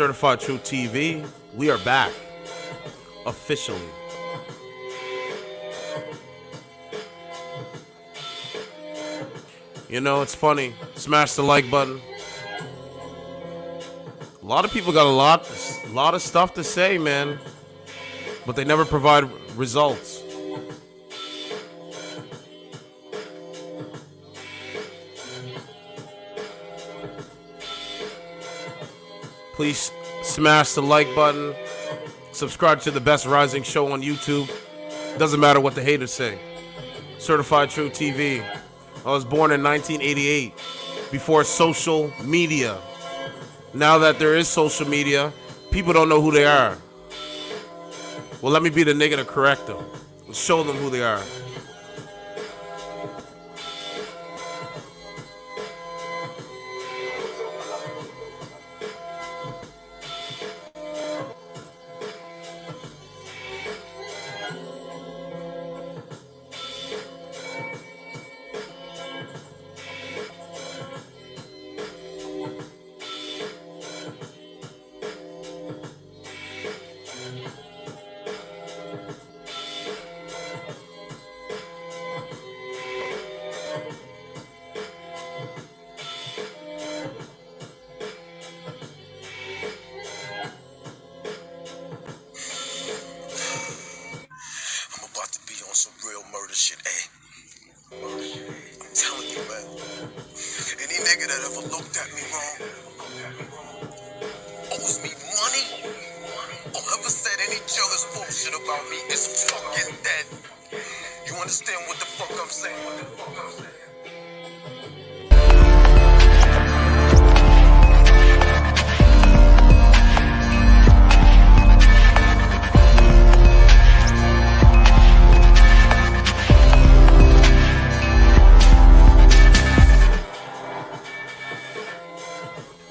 Certified True TV, we are back. Officially. You know, it's funny. Smash the like button. A lot of people got a lot of stuff to say, man. But they never provide results. Please smash the like button. Subscribe to the best rising show on YouTube. Doesn't matter what the haters say. Certified True TV. I was born in 1988, before social media. Now that there is social media, people don't know who they are. Well, let me be the nigga to correct them. Show them who they are.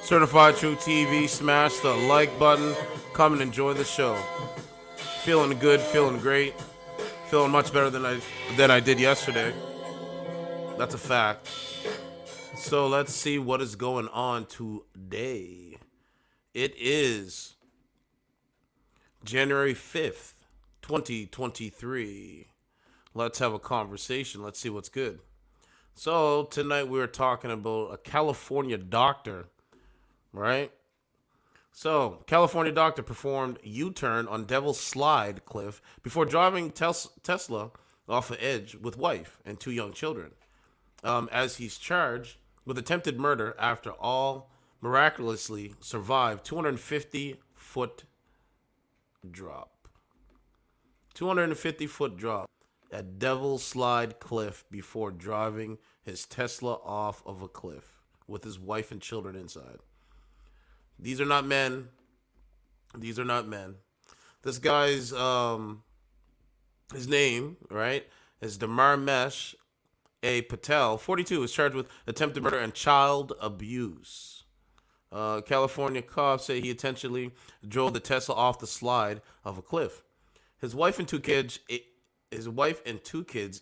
Certified True TV, smash the like button. Come and enjoy the show. Feeling good, feeling great. Feeling much better than I did yesterday. That's a fact. So let's see what is going on today. It is January 5th, 2023. Let's have a conversation. Let's see what's good. So tonight we were talking about a California doctor. Right? So, California doctor performed U-turn on Devil's Slide cliff before driving Tesla off the edge with wife and 2 young children. As he's charged with attempted murder after all miraculously survived 250-foot drop. 250-foot drop at Devil's Slide cliff before driving his Tesla off of a cliff with his wife and children inside. These are not men. These are not men. This guy's, his name, right, is Dharmesh A. Patel, 42, is charged with attempted murder and child abuse. California cops say he intentionally drove the Tesla off the slide of a cliff. His wife and two kids,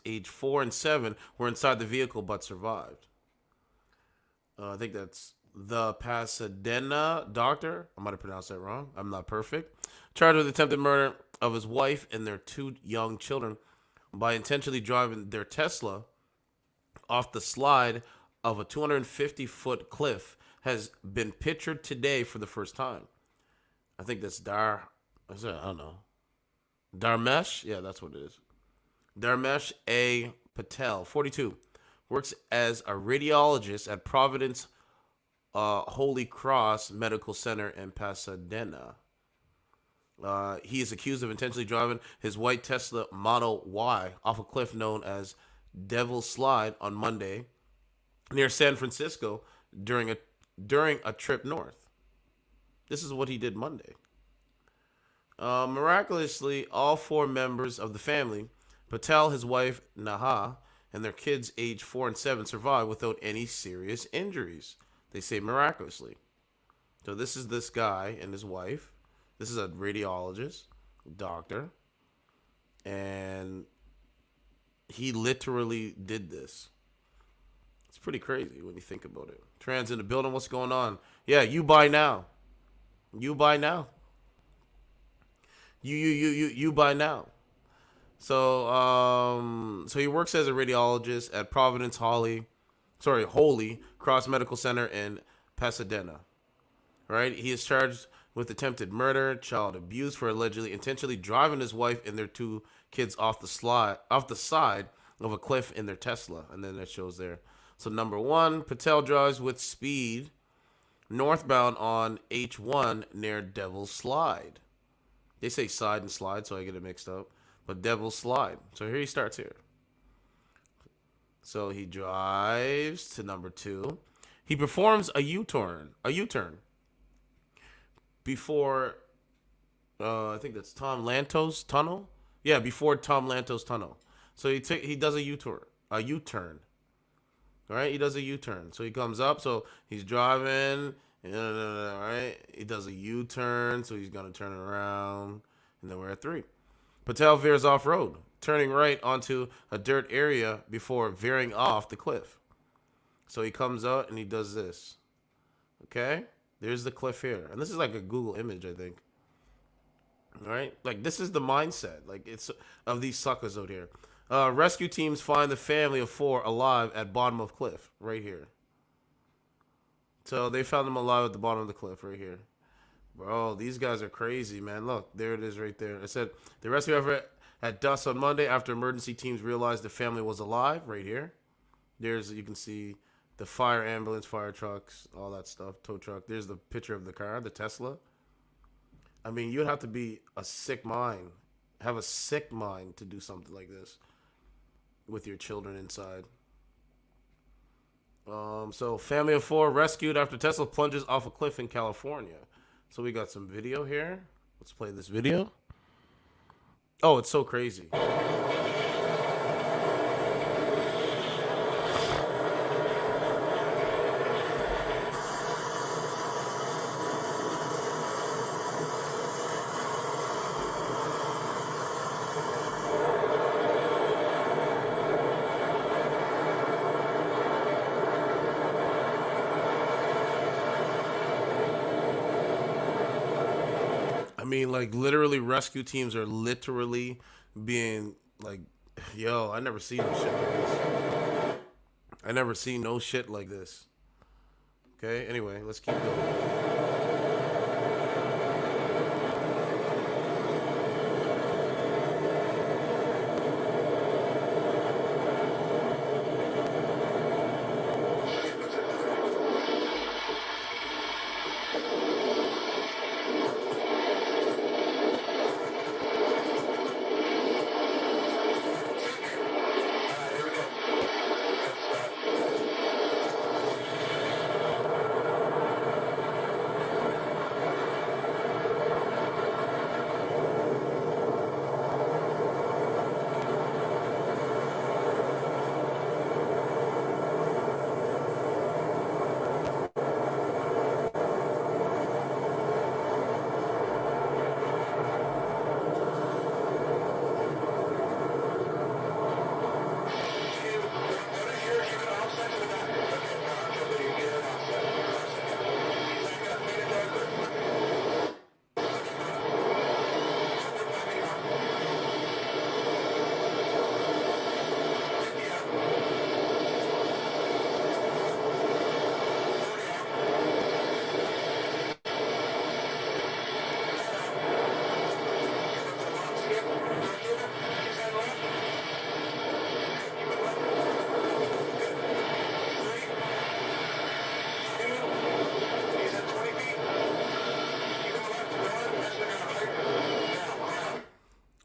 aged 4 and 7, were inside the vehicle but survived. I think that's the Pasadena doctor. I might have pronounced that wrong. I'm not perfect. Charged with attempted murder of his wife and their 2 young children by intentionally driving their Tesla off the slide of a 250-foot cliff has been pictured today for the first time. I think that's I don't know. Dharmesh? Yeah, that's what it is. Dharmesh A. Patel, 42, works as a radiologist at Providence Holy Cross Medical Center in Pasadena. He is accused of intentionally driving his white Tesla Model Y off a cliff known as Devil's Slide on Monday near San Francisco during a trip north. This is what he did Monday. Miraculously, all 4 members of the family, Patel, his wife Naha, and their kids aged 4 and 7 survived without any serious injuries. They say miraculously. So this is this guy and his wife. This is a radiologist, doctor. And he literally did this. It's pretty crazy when you think about it. Trans in the building, what's going on? Yeah, you buy now. You buy now. You buy now. So he works as a radiologist at Providence Holy Cross Medical Center in Pasadena. Right? He is charged with attempted murder, child abuse for allegedly intentionally driving his wife and their two kids off the side of a cliff in their Tesla, and then that shows there. So number one, Patel drives with speed northbound on H1 near Devil's Slide. They say side and slide, so I get it mixed up. But Devil's Slide. So here he starts here. So he drives to number two. He performs a U-turn before, I think that's Tom Lantos Tunnel. Yeah, before Tom Lantos Tunnel. So he does a U-turn. All right, he does a U-turn. So he comes up. So he's driving. All right, he does a U-turn. So he's gonna turn around, and then we're at three. Patel veers off road, turning right onto a dirt area before veering off the cliff. So he comes out and he does this. Okay, there's the cliff here, and this is like a Google image, I think. All right, like this is the mindset, like it's of these suckers out here. Rescue teams find the family of four alive at bottom of cliff right here. So they found them alive at the bottom of the cliff right here. Bro, these guys are crazy, man. Look, there it is right there. I said the rescue effort at dusk on Monday after emergency teams realized the family was alive right here. You can see the fire ambulance, fire trucks, all that stuff, tow truck. There's the picture of the car, the Tesla. I mean, you'd have to be a sick mind, have a sick mind to do something like this with your children inside. So family of four rescued after Tesla plunges off a cliff in California. So we got some video here. Let's play this video. Oh, it's so crazy. I mean, like literally, rescue teams are literally being like, "Yo, I never seen no shit like this. I never seen no shit like this." Okay. Anyway, let's keep going.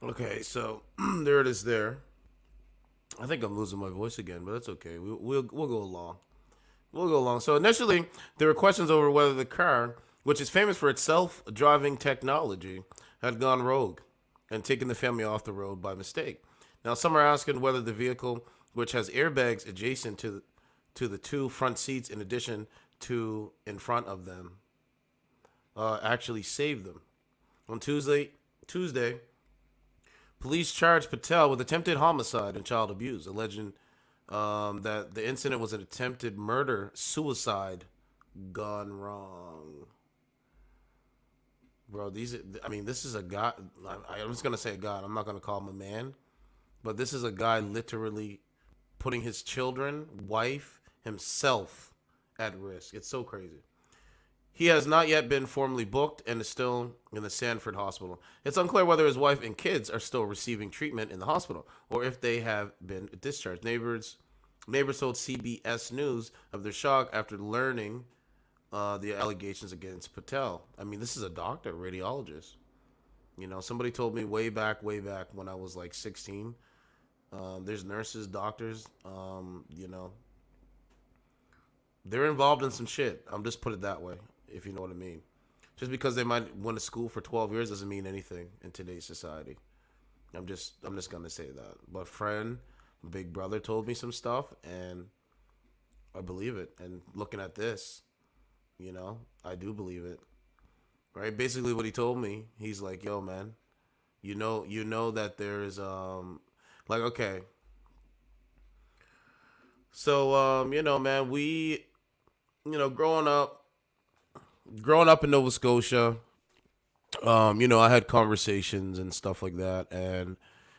Okay, so there it is. There, I think I'm losing my voice again, but that's okay. We'll go along. We'll go along. So initially, there were questions over whether the car, which is famous for its self-driving technology, had gone rogue and taken the family off the road by mistake. Now, some are asking whether the vehicle, which has airbags adjacent to the two front seats, in addition to in front of them, actually saved them. On Tuesday, police charged Patel with attempted homicide and child abuse, alleging that the incident was an attempted murder-suicide gone wrong. bro. I mean, this is a guy. I'm just gonna say a god. I'm not gonna call him a man, but this is a guy literally putting his children, wife, himself at risk. It's so crazy. He has not yet been formally booked and is still in the Sanford hospital. It's unclear whether his wife and kids are still receiving treatment in the hospital or if they have been discharged. Neighbors told CBS News of their shock after learning the allegations against Patel. I mean, this is a doctor, radiologist. You know, somebody told me way back when I was like 16. There's nurses, doctors, you know, they're involved in some shit. I'm just put it that way, if you know what I mean. Just because they might went to school for 12 years doesn't mean anything in today's society. I'm just gonna say that. But friend, big brother told me some stuff, and I believe it. And looking at this, you know, I do believe it. Right? Basically, what he told me, he's like, "Yo, man, you know that there's like, okay, so you know, man, we, you know, growing up in Nova Scotia, you know, I had conversations and stuff like that, and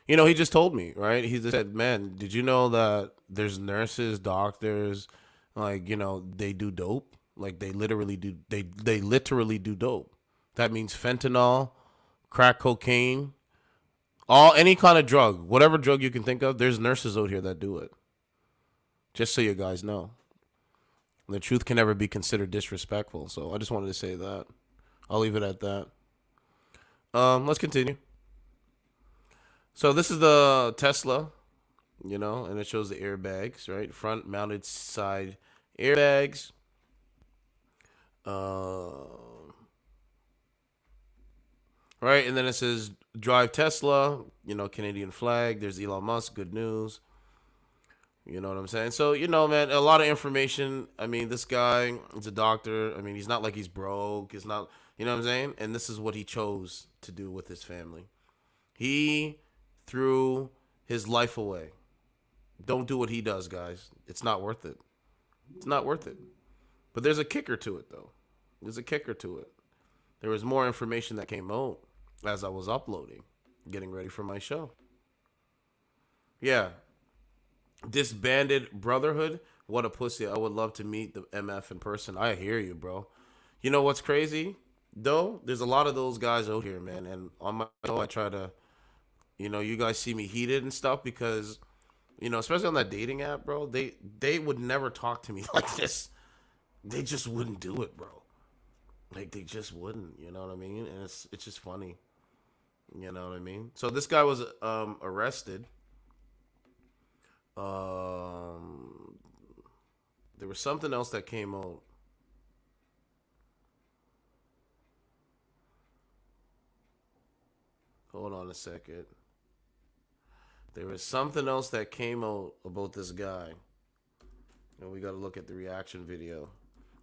you know, he just told me, right? He just said, "Man, did you know that there's nurses, doctors, like, you know, they do dope? Like they literally do dope. That means fentanyl, crack cocaine, all any kind of drug, whatever drug you can think of, there's nurses out here that do it. Just so you guys know. The truth can never be considered disrespectful. So I just wanted to say that. I'll leave it at that. Let's continue. So this is the Tesla, you know, and it shows the airbags, right? Front mounted side airbags. Right, and then it says drive Tesla, you know, Canadian flag. There's Elon Musk, good news. You know what I'm saying? So, you know, man, a lot of information. I mean, this guy is a doctor. I mean, he's not like he's broke. He's not, you know what I'm saying? And this is what he chose to do with his family. He threw his life away. Don't do what he does, guys. It's not worth it. It's not worth it. But there's a kicker to it, though. There's a kicker to it. There was more information that came out as I was uploading, getting ready for my show. Yeah. Disbanded Brotherhood. What a pussy. I would love to meet the MF in person. I hear you, bro. You know what's crazy? Though, there's a lot of those guys out here, man. And on my show, I try to, you know, you guys see me heated and stuff because, you know, especially on that dating app, bro, they would never talk to me like this. They just wouldn't do it, bro. Like, they just wouldn't, you know what I mean? And it's just funny. You know what I mean? So this guy was arrested. There was something else that came out. Hold on a second. There was something else that came out about this guy. And we got to look at the reaction video.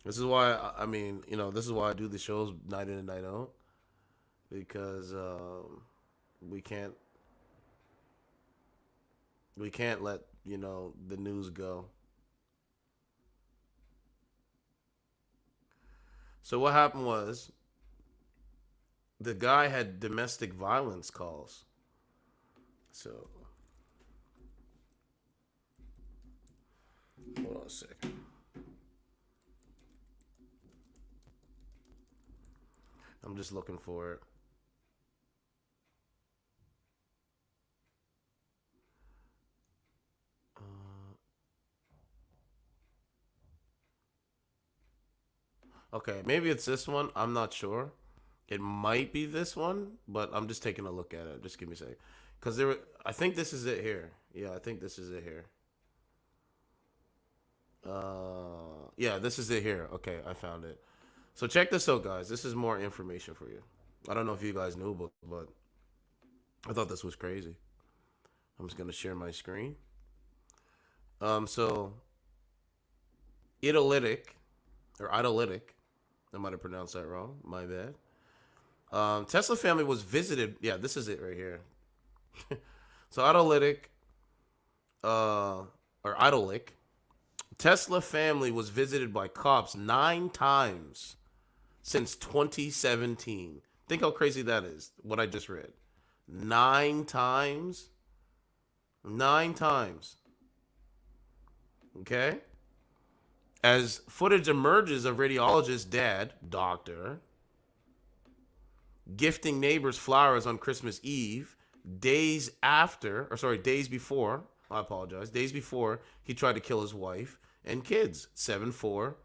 This is why, I mean, you know, this is why I do the shows night in and night out. Because we can't let, you know, the news go. So what happened was the guy had domestic violence calls. So hold on a second. I'm just looking for it. Okay, maybe it's this one. I'm not sure. It might be this one, but I'm just taking a look at it. Just give me a second. Because I think this is it here. Yeah, I think this is it here. Yeah, this is it here. Okay, I found it. So check this out, guys. This is more information for you. I don't know if you guys knew, but I thought this was crazy. I'm just gonna share my screen. So idyllic or idyllic. I might have pronounced that wrong. My bad. Tesla family was visited. Yeah, this is it right here. So idyllic, or idyllic, Tesla family was visited by cops 9 times since 2017. Think how crazy that is. What I just read. 9 times. 9 times. Okay? As footage emerges of radiologist dad, doctor, gifting neighbors flowers on Christmas Eve, days before, I apologize, days before he tried to kill his wife and kids, 7 and 4,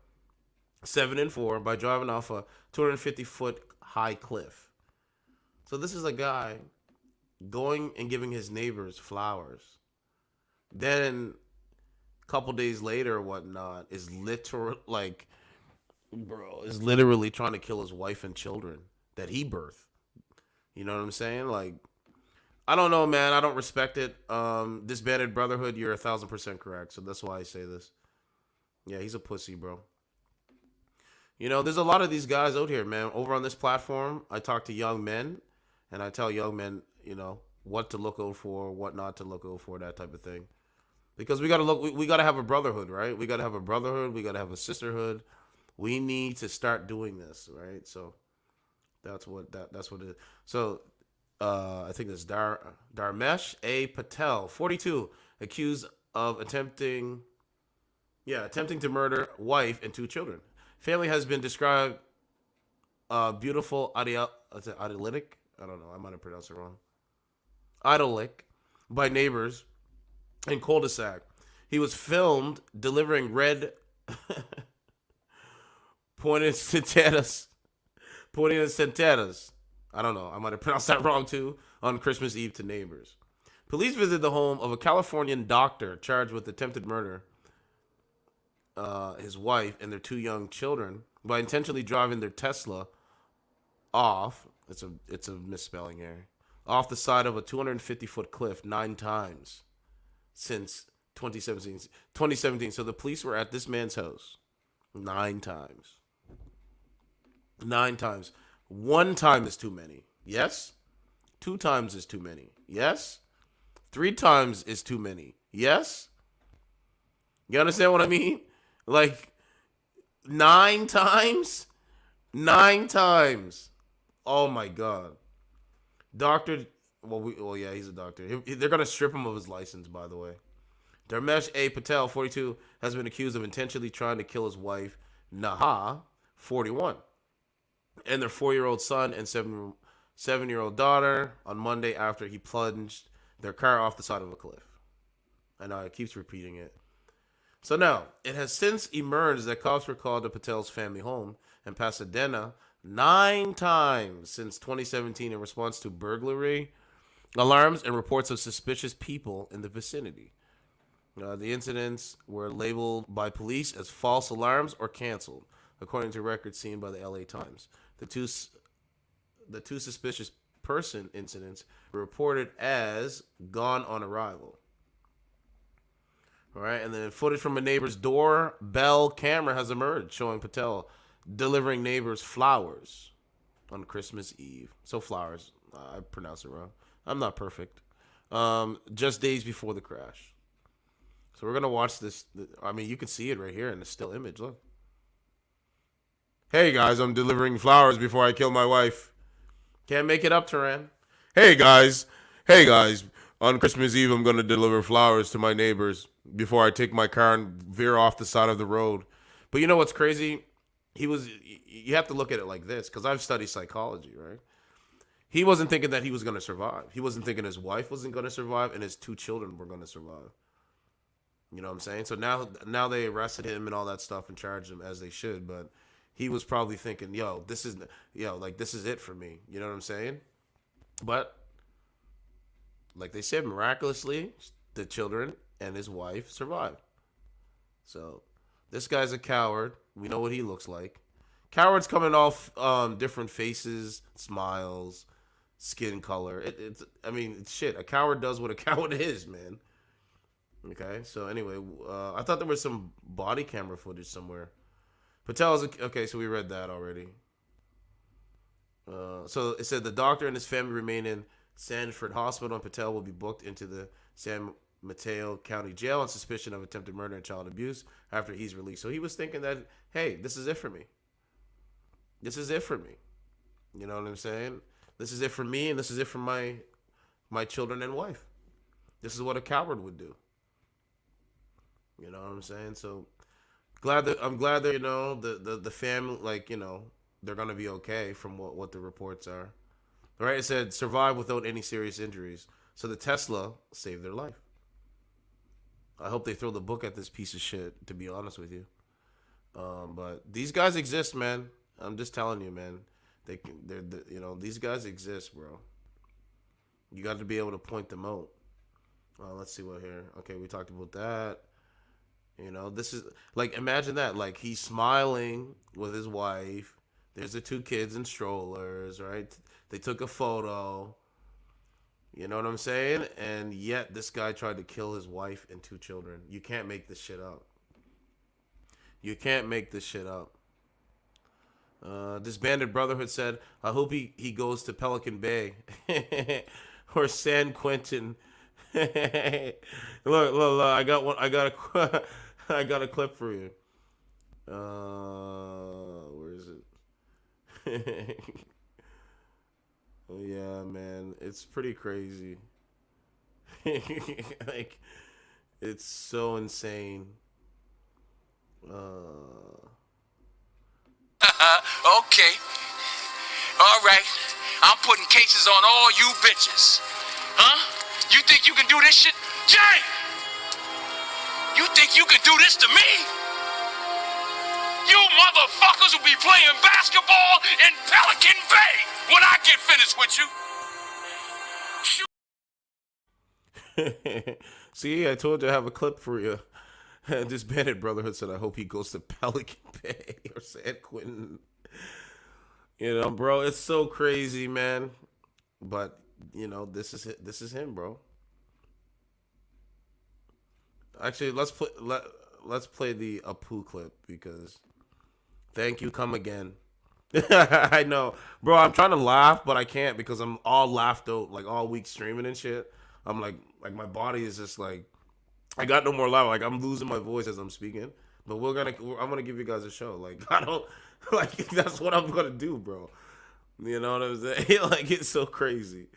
by driving off a 250-foot high cliff. So this is a guy going and giving his neighbors flowers. Then a couple days later or whatnot is literally trying to kill his wife and children that he birthed. You know what I'm saying? Like, I don't know, man. I don't respect it. Disbanded brotherhood, you're 1,000% correct. So that's why I say this. Yeah, he's a pussy, bro. You know, there's a lot of these guys out here, man. Over on this platform, I talk to young men, and I tell young men, you know, what to look out for, what not to look out for, that type of thing. Because we gotta have a brotherhood, right? We gotta have a brotherhood. We gotta have a sisterhood. We need to start doing this, right? So that's what it is. So I think it's Dharmesh A. Patel, 42, accused of attempting to murder wife and 2 children. Family has been described beautiful, idyllic. I don't know. I might have pronounced it wrong. Idyllic by neighbors in cul-de-sac. He was filmed delivering red poinsettias. I don't know. I might have pronounced that wrong too. On Christmas Eve to neighbors. Police visited the home of a Californian doctor charged with attempted murder. His wife and their 2 young children by intentionally driving their Tesla off. It's a misspelling here. Off the side of a 250-foot cliff 9 times since 2017. So the police were at this man's house 9 times. 9 times. 1 time is too many. Yes. 2 times is too many. Yes. 3 times is too many. Yes. You understand what I mean? Like 9 times? 9 times. Oh my God. Doctor, yeah, he's a doctor. They're going to strip him of his license, by the way. Dharmesh A. Patel, 42, has been accused of intentionally trying to kill his wife, Naha, 41, and their 4-year-old son and 7-year-old daughter on Monday after he plunged their car off the side of a cliff. I know, it keeps repeating it. So now, it has since emerged that cops were called to Patel's family home in Pasadena 9 times since 2017 in response to burglary alarms and reports of suspicious people in the vicinity. The incidents were labeled by police as false alarms or canceled, according to records seen by the LA Times. The two suspicious person incidents were reported as gone on arrival. All right, and then footage from a neighbor's doorbell camera has emerged showing Patel delivering neighbors flowers on Christmas Eve. So flowers, I pronounced it wrong. I'm not perfect. Just days before the crash. So we're going to watch this. I mean, you can see it right here in the still image. Look. Hey, guys, I'm delivering flowers before I kill my wife. Can't make it up, Turan. Hey, guys. On Christmas Eve, I'm going to deliver flowers to my neighbors before I take my car and veer off the side of the road. But you know what's crazy? You have to look at it like this, because I've studied psychology, right? He wasn't thinking that he was going to survive. He wasn't thinking his wife wasn't going to survive and his 2 children were going to survive. You know what I'm saying? So now they arrested him and all that stuff and charged him as they should, but he was probably thinking, this is it for me. You know what I'm saying? But like they said, miraculously, the children and his wife survived. So this guy's a coward. We know what he looks like. Cowards come in all different faces, smiles, skin color. Shit. A coward does what a coward is, man. Okay, so anyway, I thought there was some body camera footage somewhere. Okay, so we read that already. So it said the doctor and his family remain in Sanford Hospital, and Patel will be booked into the San Mateo County Jail on suspicion of attempted murder and child abuse after he's released. So he was thinking that, hey, this is it for me. This is it for me. You know what I'm saying? This is it for me, and this is it for my children and wife. This is what a coward would do. You know what I'm saying? So I'm glad that the family, like, they're gonna be okay from what the reports are. Right? It said survive without any serious injuries. So the Tesla saved their life. I hope they throw the book at this piece of shit, to be honest with you. But these guys exist, man. I'm just telling you, man. These guys exist, bro. You got to be able to point them out. Let's see what here. Okay, we talked about that. This is like, imagine that. Like, he's smiling with his wife. There's the two kids in strollers, right? They took a photo. You know what I'm saying? And yet this guy tried to kill his wife and two children. You can't make this shit up. You can't make this shit up. Disbanded Brotherhood said, I hope he goes to Pelican Bay or San Quentin. look, I got one. I got a clip for you. Where is it? Oh yeah, man, it's pretty crazy. Like, it's so insane. Okay. All right. I'm putting cases on all you bitches. Huh? You think you can do this shit? Jay! You think you can do this to me? You motherfuckers will be playing basketball in Pelican Bay when I get finished with you. See, I told you I have a clip for you. Disbanded Brotherhood said, I hope he goes to Pelican Bay or San Quentin. Bro, it's so crazy, man. But, this is him, bro. Actually, let's play the Apu clip, because thank you, come again. I know. Bro, I'm trying to laugh, but I can't because I'm all laughed out, like, all week streaming and shit. I'm like my body is just like, I got no more laugh. Like, I'm losing my voice as I'm speaking. But I'm gonna give you guys a show. Like, I don't, like, that's what I'm gonna do, bro. You know what I'm saying? Like, it's so crazy.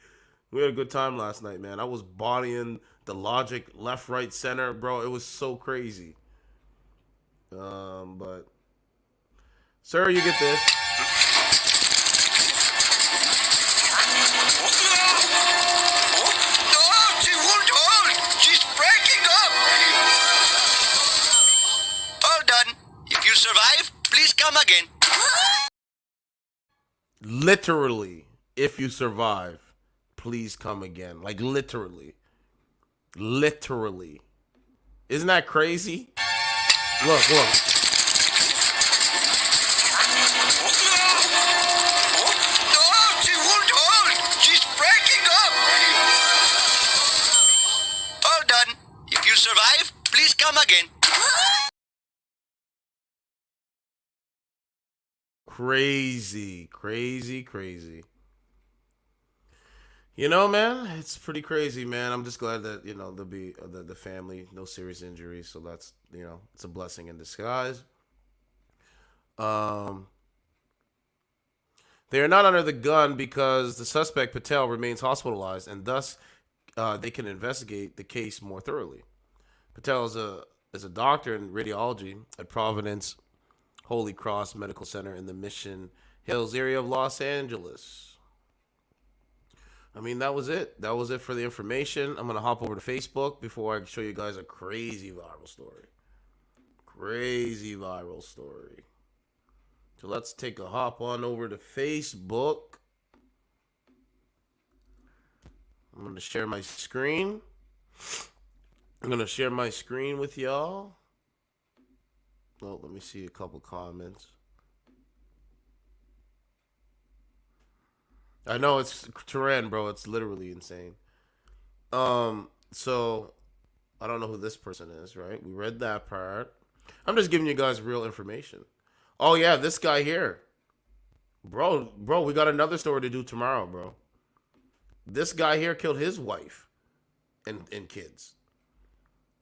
We had a good time last night, man. I was bodying the Logic left, right, center, bro. It was so crazy. But sir, you get this. Again. Literally, if you survive, please come again. Like, literally. Isn't that crazy? Look. No, she won't hold. She's breaking up. All done. If you survive, please come again. Crazy. Man, it's pretty crazy, man. I'm just glad that, there'll be the family, no serious injuries. So that's, it's a blessing in disguise. They are not under the gun because the suspect, Patel, remains hospitalized, and thus they can investigate the case more thoroughly. Patel is a doctor in radiology at Providence Holy Cross Medical Center in the Mission Hills area of Los Angeles. I mean, that was it. That was it for the information. I'm going to hop over to Facebook before I show you guys a crazy viral story. So let's take a hop on over to Facebook. I'm going to share my screen. With y'all. Oh, let me see a couple comments. I know it's Turan, bro. It's literally insane. So I don't know who this person is, right? We read that part. I'm just giving you guys real information. Oh yeah, this guy here. Bro, we got another story to do tomorrow, bro. This guy here killed his wife and kids.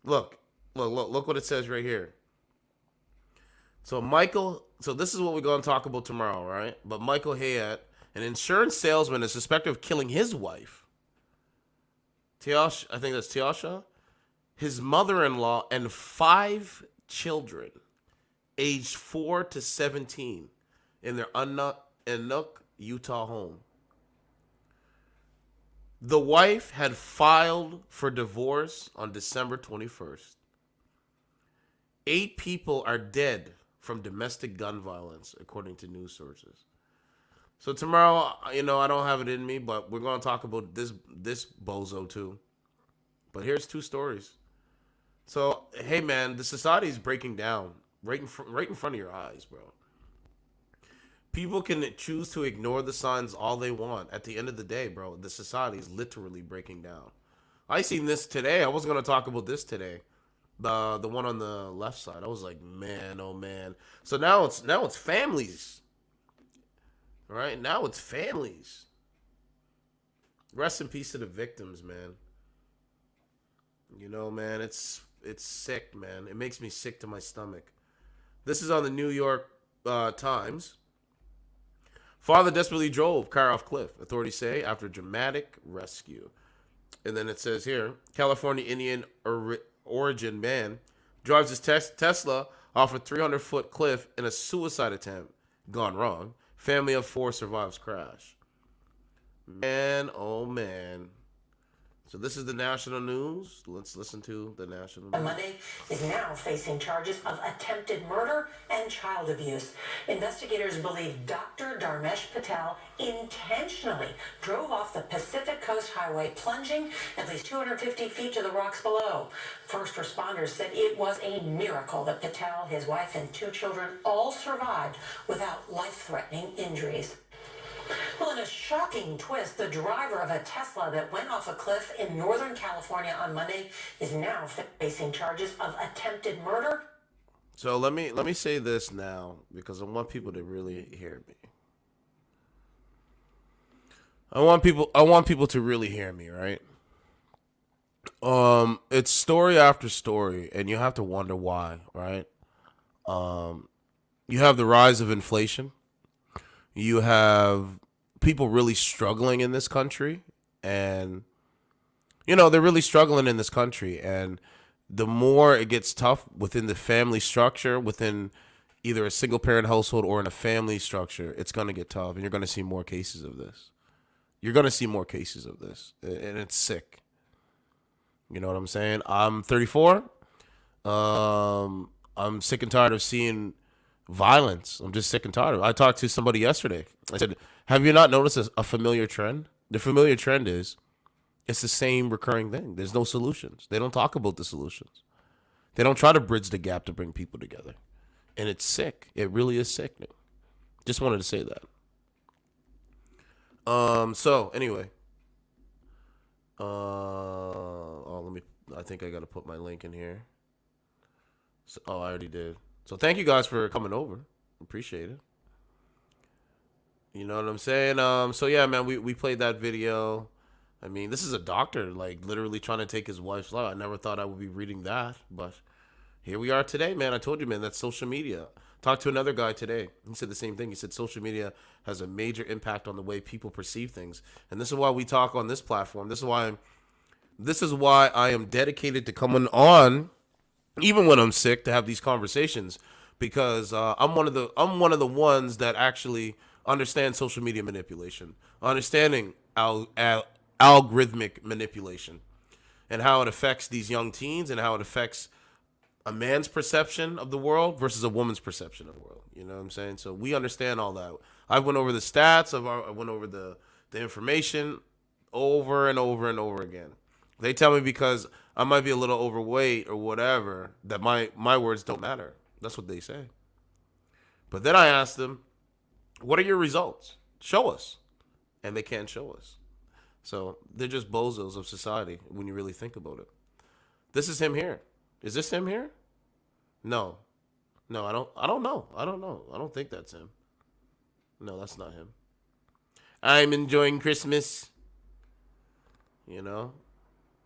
Look what it says right here. So this is what we're going to talk about tomorrow, right? But Michael Hayat An insurance salesman is suspected of killing his wife, Tiasha, I think that's Tiasha, his mother-in-law, and 5 children, aged 4 to 17, in their Inuk, Utah home. The wife had filed for divorce on December 21st. 8 people are dead from domestic gun violence, according to news sources. So tomorrow, I don't have it in me, but we're going to talk about this bozo too. But here's 2 stories. So, hey man, the society is breaking down right in front of your eyes, bro. People can choose to ignore the signs all they want. At the end of the day, bro, the society is literally breaking down. I seen this today. I wasn't going to talk about this today. The one on the left side. I was like, man, oh man. So now it's families. All right? Now it's families. Rest in peace to the victims, man. Man, it's sick, man. It makes me sick to my stomach. This is on the New York Times. Father desperately drove car off cliff, authorities say, after dramatic rescue. And then it says here, California Indian origin man drives his Tesla off a 300-foot cliff in a suicide attempt. Gone wrong. Family of 4 survives crash. Man, oh man. So this is the national news. Let's listen to the national news. Monday is now facing charges of attempted murder and child abuse. Investigators believe Dr. Dharmesh Patel intentionally drove off the Pacific Coast Highway, plunging at least 250 feet to the rocks below. First responders said it was a miracle that Patel, his wife, and 2 children all survived without life-threatening injuries. Well, in a shocking twist, the driver of a Tesla that went off a cliff in Northern California on Monday is now facing charges of attempted murder. So let me say this now, because I want people to really hear me. I want people to really hear me, right? It's story after story, and you have to wonder why, right? You have the rise of inflation. You have people really struggling in this country, and they're really struggling in this country, and the more it gets tough within the family structure, within either a single parent household or in a family structure, it's going to get tough, and you're going to see more cases of this. And it's sick. You know what I'm saying? I'm 34. I'm sick and tired of seeing violence. I'm just sick and tired of it. I talked to somebody yesterday. I said, have you not noticed a familiar trend? The familiar trend is it's the same recurring thing. There's no solutions. They don't talk about the solutions. They don't try to bridge the gap to bring people together. And it's sick. It really is sickening. Just wanted to say that. So anyway. I think I got to put my link in here. So, I already did. So thank you guys for coming over. Appreciate it. You know what I'm saying? So yeah, man, we played that video. I mean, this is a doctor, like, literally trying to take his wife's life. I never thought I would be reading that, but here we are today, man. I told you, man, that's social media. Talked to another guy today. He said the same thing. He said social media has a major impact on the way people perceive things. And this is why we talk on this platform. This is why I am dedicated to coming on, even when I'm sick, to have these conversations, because I'm one of the ones that actually understand social media manipulation, understanding algorithmic manipulation, and how it affects these young teens, and how it affects a man's perception of the world versus a woman's perception of the world. You know what I'm saying? So we understand all that. I went over the stats. I went over the information over and over and over again. They tell me because I might be a little overweight or whatever, that my words don't matter. That's what they say. But then I asked them, what are your results? Show us. And they can't show us. So they're just bozos of society when you really think about it. This is him here. Is this him here? No, I don't know. I don't think that's him. No, that's not him. I'm enjoying Christmas.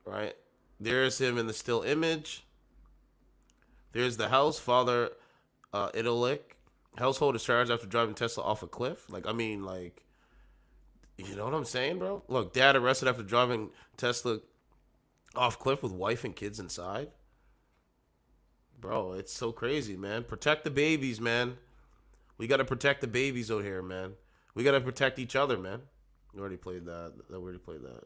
Right? There's him in the still image. There's the house. Father, idyllic. Household is charged after driving Tesla off a cliff. You know what I'm saying, bro? Look, dad arrested after driving Tesla off cliff with wife and kids inside. Bro, it's so crazy, man. Protect the babies, man. We got to protect the babies out here, man. We got to protect each other, man. We already played that. We already played that.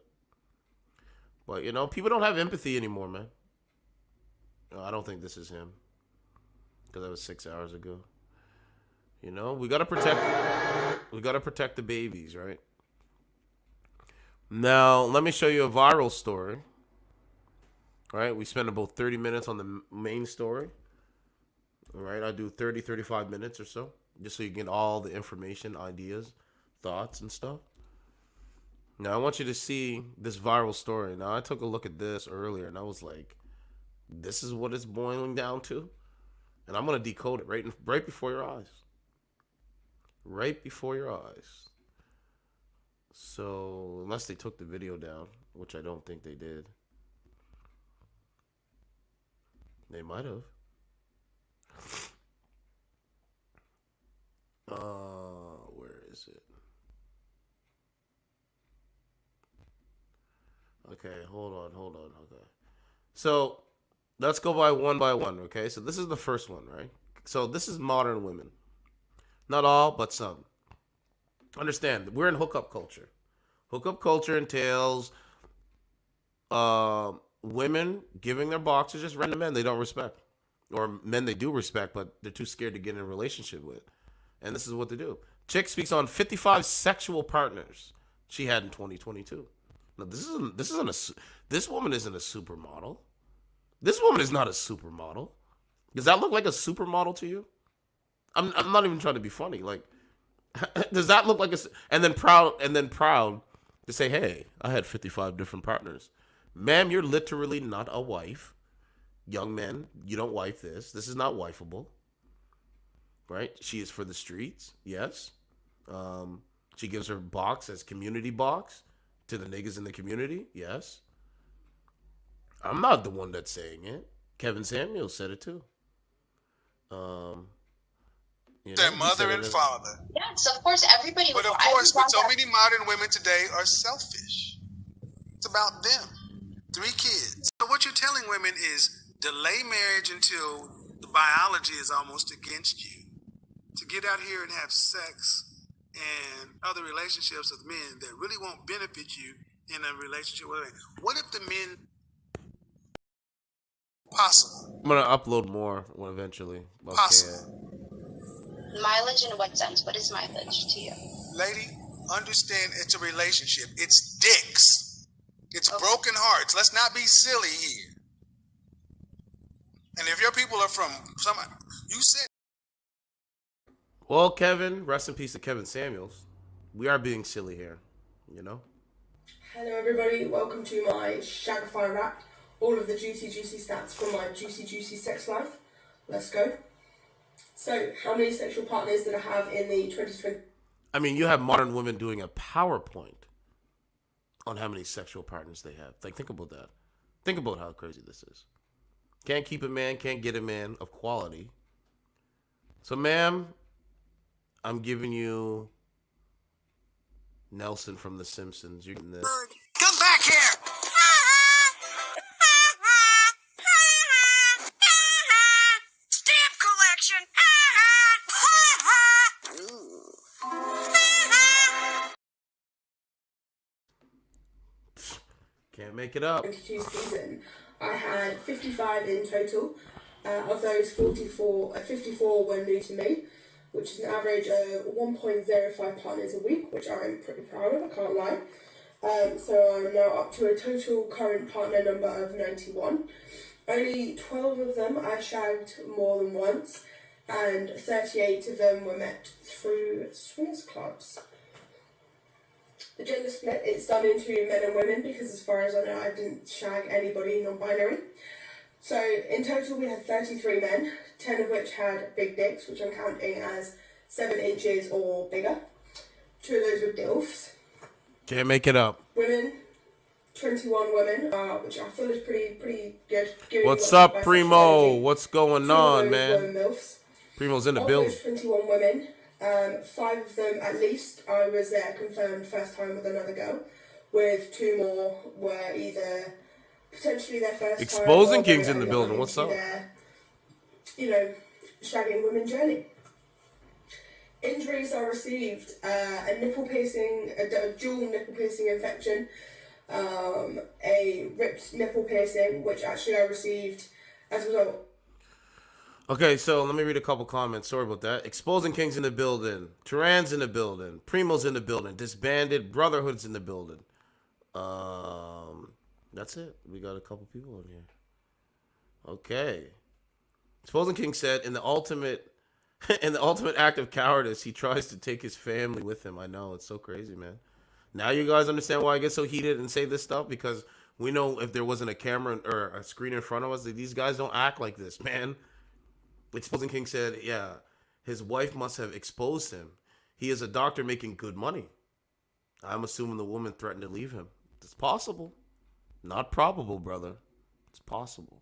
But, you know, people don't have empathy anymore, man. No, I don't think this is him. Because that was 6 hours ago. You know, we got to protect the babies, right? Now, let me show you a viral story. All right, we spent about 30 minutes on the main story. All right, I do 30, 35 minutes or so, just so you get all the information, ideas, thoughts, and stuff. Now, I want you to see this viral story. Now, I took a look at this earlier, and I was like, this is what it's boiling down to? And I'm going to decode it right before your eyes. Right before your eyes. So, unless they took the video down, which I don't think they did. They might have. Where is it? Okay, hold on. Okay. So, let's go by one, okay? So, this is the first one, right? So, this is modern women. Not all, but some. Understand, we're in hookup culture. Hookup culture entails women giving their boxes just random men they don't respect. Or men they do respect, but they're too scared to get in a relationship with. And this is what they do. Chick speaks on 55 sexual partners she had in 2022. Now, this woman isn't a supermodel. This woman is not a supermodel. Does that look like a supermodel to you? I'm not even trying to be funny. Like, does that look like a... And then proud to say, hey, I had 55 different partners. Ma'am, you're literally not a wife. Young men, you don't wife this. This is not wifeable. Right? She is for the streets. Yes. She gives her box as community box to the niggas in the community. Yes. I'm not the one that's saying it. Kevin Samuels said it too. Their mother and father. Yes, of course, everybody. But of course, but so many modern women today are selfish. It's about them. 3 kids. So what you're telling women is delay marriage until the biology is almost against you. To get out here and have sex and other relationships with men that really won't benefit you in a relationship with women. What if the men possible? I'm gonna upload more eventually. Okay. Possible. Mileage in what sense? What is mileage to you? Lady, understand it's a relationship. It's dicks. It's broken hearts. Let's not be silly here. And if your people are from some, you said. Well, Kevin, rest in peace to Kevin Samuels. We are being silly here, you know? Hello everybody, welcome to my Shagify Wrap. All of the juicy stats from my juicy sex life. Let's go. So, how many sexual partners did I have in the 2020? I mean, you have modern women doing a PowerPoint on how many sexual partners they have. Like, think about that. Think about how crazy this is. Can't keep a man, can't get a man of quality. So, ma'am, I'm giving you Nelson from The Simpsons. You're getting this. Come back here! Stamp collection! Can't make it up. 22 season, I had 55 in total. Of those, 54 were new to me, which is an average of 1.05 partners a week, which I'm pretty proud of, I can't lie. So I'm now up to a total current partner number of 91. Only 12 of them I shagged more than once, and 38 of them were met through swingers clubs. The gender split, it's done into men and women, because as far as I know, I didn't shag anybody non-binary. So in total we had 33 men, 10 of which had big dicks, which I'm counting as 7 inches or bigger. 2 of those were DILFs. Can't make it up. Women, 21 women, which I feel is pretty good. What's up, Primo? What's going on, Were man? MILFs. Primo's in the Of building. those 21 women, 5 of them at least, I was there confirmed first time with another girl, with 2 more were either potentially their first Exposing time or kings in the very building. early What's into up? their, you know, shagging women journey. Injuries I received, a nipple piercing, a dual nipple piercing infection, a ripped nipple piercing, which actually I received as a result. Okay, so let me read a couple comments. Sorry about that. Exposing kings in the building. Turan's in the building. Primo's in the building. Disbanded Brotherhood's in the building. That's it. We got a couple people in here. Okay. Exposing King said, in the ultimate act of cowardice, he tries to take his family with him. I know, it's so crazy, man. Now you guys understand why I get so heated and say this stuff, because we know if there wasn't a camera or a screen in front of us, that these guys don't act like this, man. Exposing King said, yeah, his wife must have exposed him. He is a doctor making good money. I'm assuming the woman threatened to leave him. It's possible. Not probable, brother. It's possible.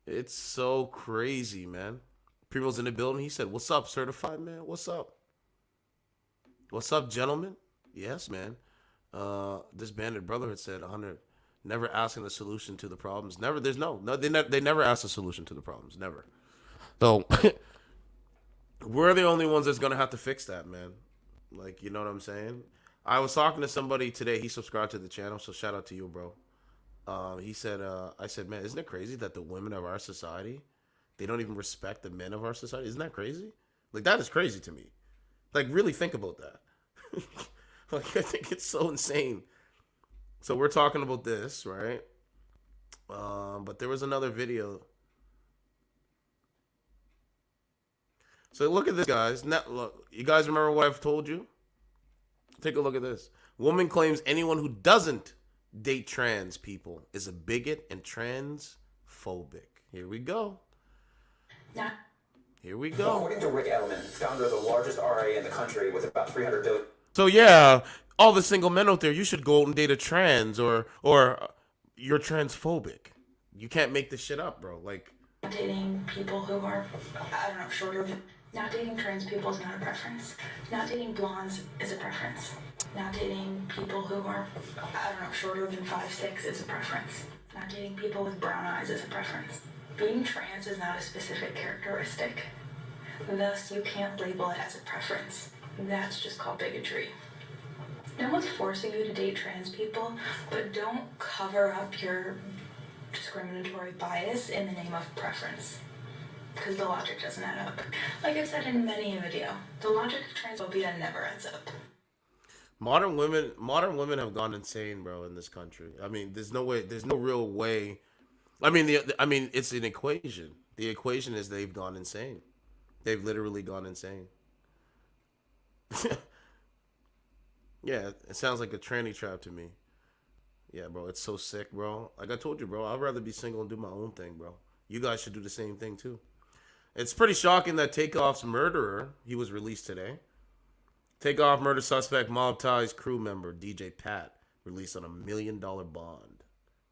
It's so crazy, man. Primo's in the building. He said, what's up, certified man? What's up? What's up, gentlemen? Yes, man. This banded brotherhood said 100. Never asking a solution to the problems. Never. There's no. They never ask a solution to the problems. Never. So we're the only ones that's gonna have to fix that, man. Like, you know what I'm saying? I was talking to somebody today. He subscribed to the channel, so shout out to you, bro. He said, I said, man, isn't it crazy that the women of our society, they don't even respect the men of our society? Isn't that crazy? Like, that is crazy to me. Like, really think about that. Like, I think it's so insane. So we're talking about this, right? But there was another video. So look at this, guys. Now, look, you guys remember what I've told you? Take a look at this. Woman claims anyone who doesn't date trans people is a bigot and transphobic. Here we go. Now, Here we go. According to Rick Edelman, founder of the largest RIA in the country with about 300 billion. So yeah, all the single men out there, you should go out and date a trans or you're transphobic. You can't make this shit up, bro. Like, dating people who are, I don't know, shorter than. Not dating trans people is not a preference. Not dating blondes is a preference. Not dating people who are, I don't know, shorter than 5'6" is a preference. Not dating people with brown eyes is a preference. Being trans is not a specific characteristic. Thus, you can't label it as a preference. That's just called bigotry. No one's forcing you to date trans people, but don't cover up your discriminatory bias in the name of preference. Because the logic doesn't add up. Like I've said in many a video, the logic of transphobia never adds up. modern women have gone insane, bro, in this country. I mean, there's no real way. I mean, it's an equation. The equation is they've gone insane. They've literally gone insane. Yeah, it sounds like a tranny trap to me. Yeah, bro, it's so sick, bro. Like I told you, bro, I'd rather be single and do my own thing, bro. You guys should do the same thing too. It's pretty shocking that Takeoff's murderer, he was released today. Takeoff murder suspect, mob ties crew member DJ Pat, released on $1 million bond.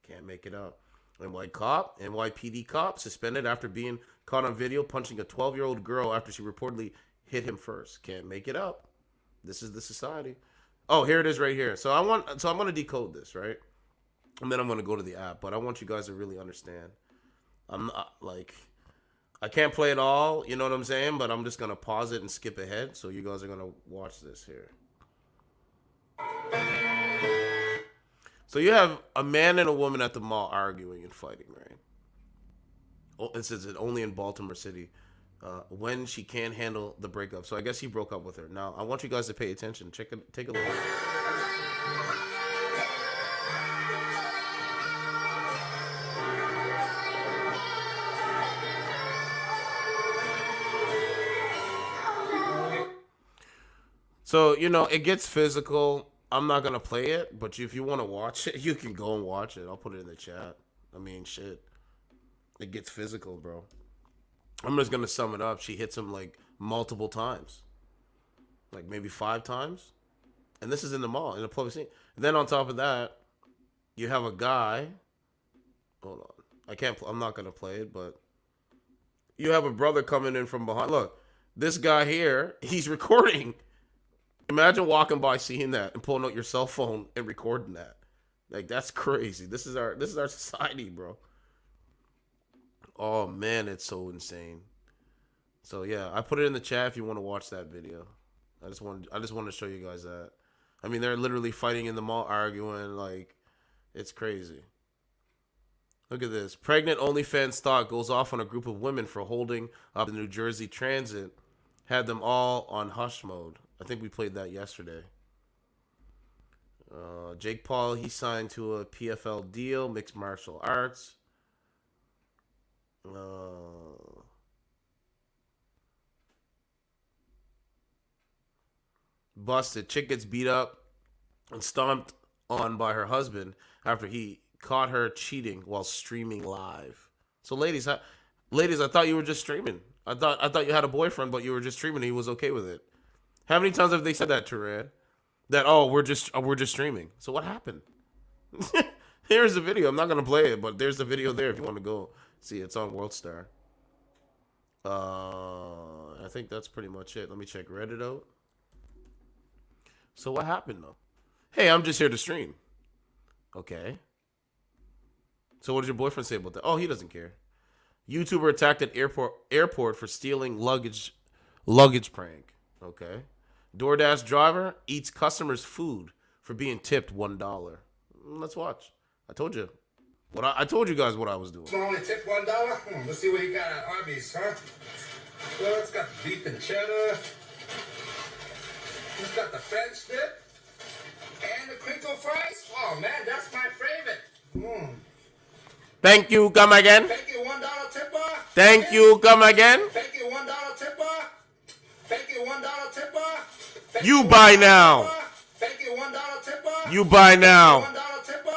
Can't make it up. NYPD cop suspended after being caught on video punching a 12-year-old girl after she reportedly hit him first. Can't make it up. This is the society. Oh, here it is right here. So I'm going to decode this, right? And then I'm going to go to the app, but I want you guys to really understand. I'm not, like, I can't play it all, you know what I'm saying? But I'm just going to pause it and skip ahead, so you guys are going to watch this here. So you have a man and a woman at the mall arguing and fighting, right? Oh, it says it only in Baltimore City. When she can't handle the breakup. So I guess he broke up with her. Now, I want you guys to pay attention. Take a look. So, you know, it gets physical. I'm not going to play it, but if you want to watch it, you can go and watch it. I'll put it in the chat. I mean, shit. It gets physical, bro. I'm just going to sum it up. She hits him, like, multiple times. Like, maybe 5 times. And this is in the mall, in a public scene. And then on top of that, you have a guy. Hold on. I'm not going to play it, but you have a brother coming in from behind. Look, This guy here, he's recording. Imagine walking by, seeing that, and pulling out your cell phone and recording that. Like, that's crazy. This is our society, bro. Oh man, it's so insane. So yeah, I put it in the chat if you want to watch that video. I just want to show you guys that. I mean, they're literally fighting in the mall, arguing. Like, it's crazy. Look at this. Pregnant OnlyFans stalk goes off on a group of women for holding up the New Jersey Transit. Had them all on hush mode. I think we played that yesterday. Jake Paul, he signed to a PFL deal, mixed martial arts. Busted. Chick gets beat up and stomped on by her husband after he caught her cheating while streaming live. So ladies, I thought you were just streaming. I thought you had a boyfriend, but you were just streaming and he was okay with it. How many times have they said that, Turan? That, oh, we're just streaming. So what happened? Here's the video. I'm not gonna play it, but there's the video there if you want to go see. It's on WorldStar. I think that's pretty much it. Let me check Reddit out. So what happened though? Hey, I'm just here to stream. Okay. So what did your boyfriend say about that? Oh, he doesn't care. YouTuber attacked at airport for stealing luggage prank. Okay. DoorDash driver eats customers' food for being tipped $1. Let's watch. I told you guys what I was doing. Only tip $1. Let's see what you got at Arby's, huh? Well, it's got beef and cheddar. It's got the French dip and the crinkle fries. Oh man, that's my favorite. Thank you. Come again. Thank you, $1 tipper. Thank you. Come again. Thank you, $1 tipper. Thank you, $1 tipper. You buy now. Thank you, $1 tipper. You buy now. $1 tipper.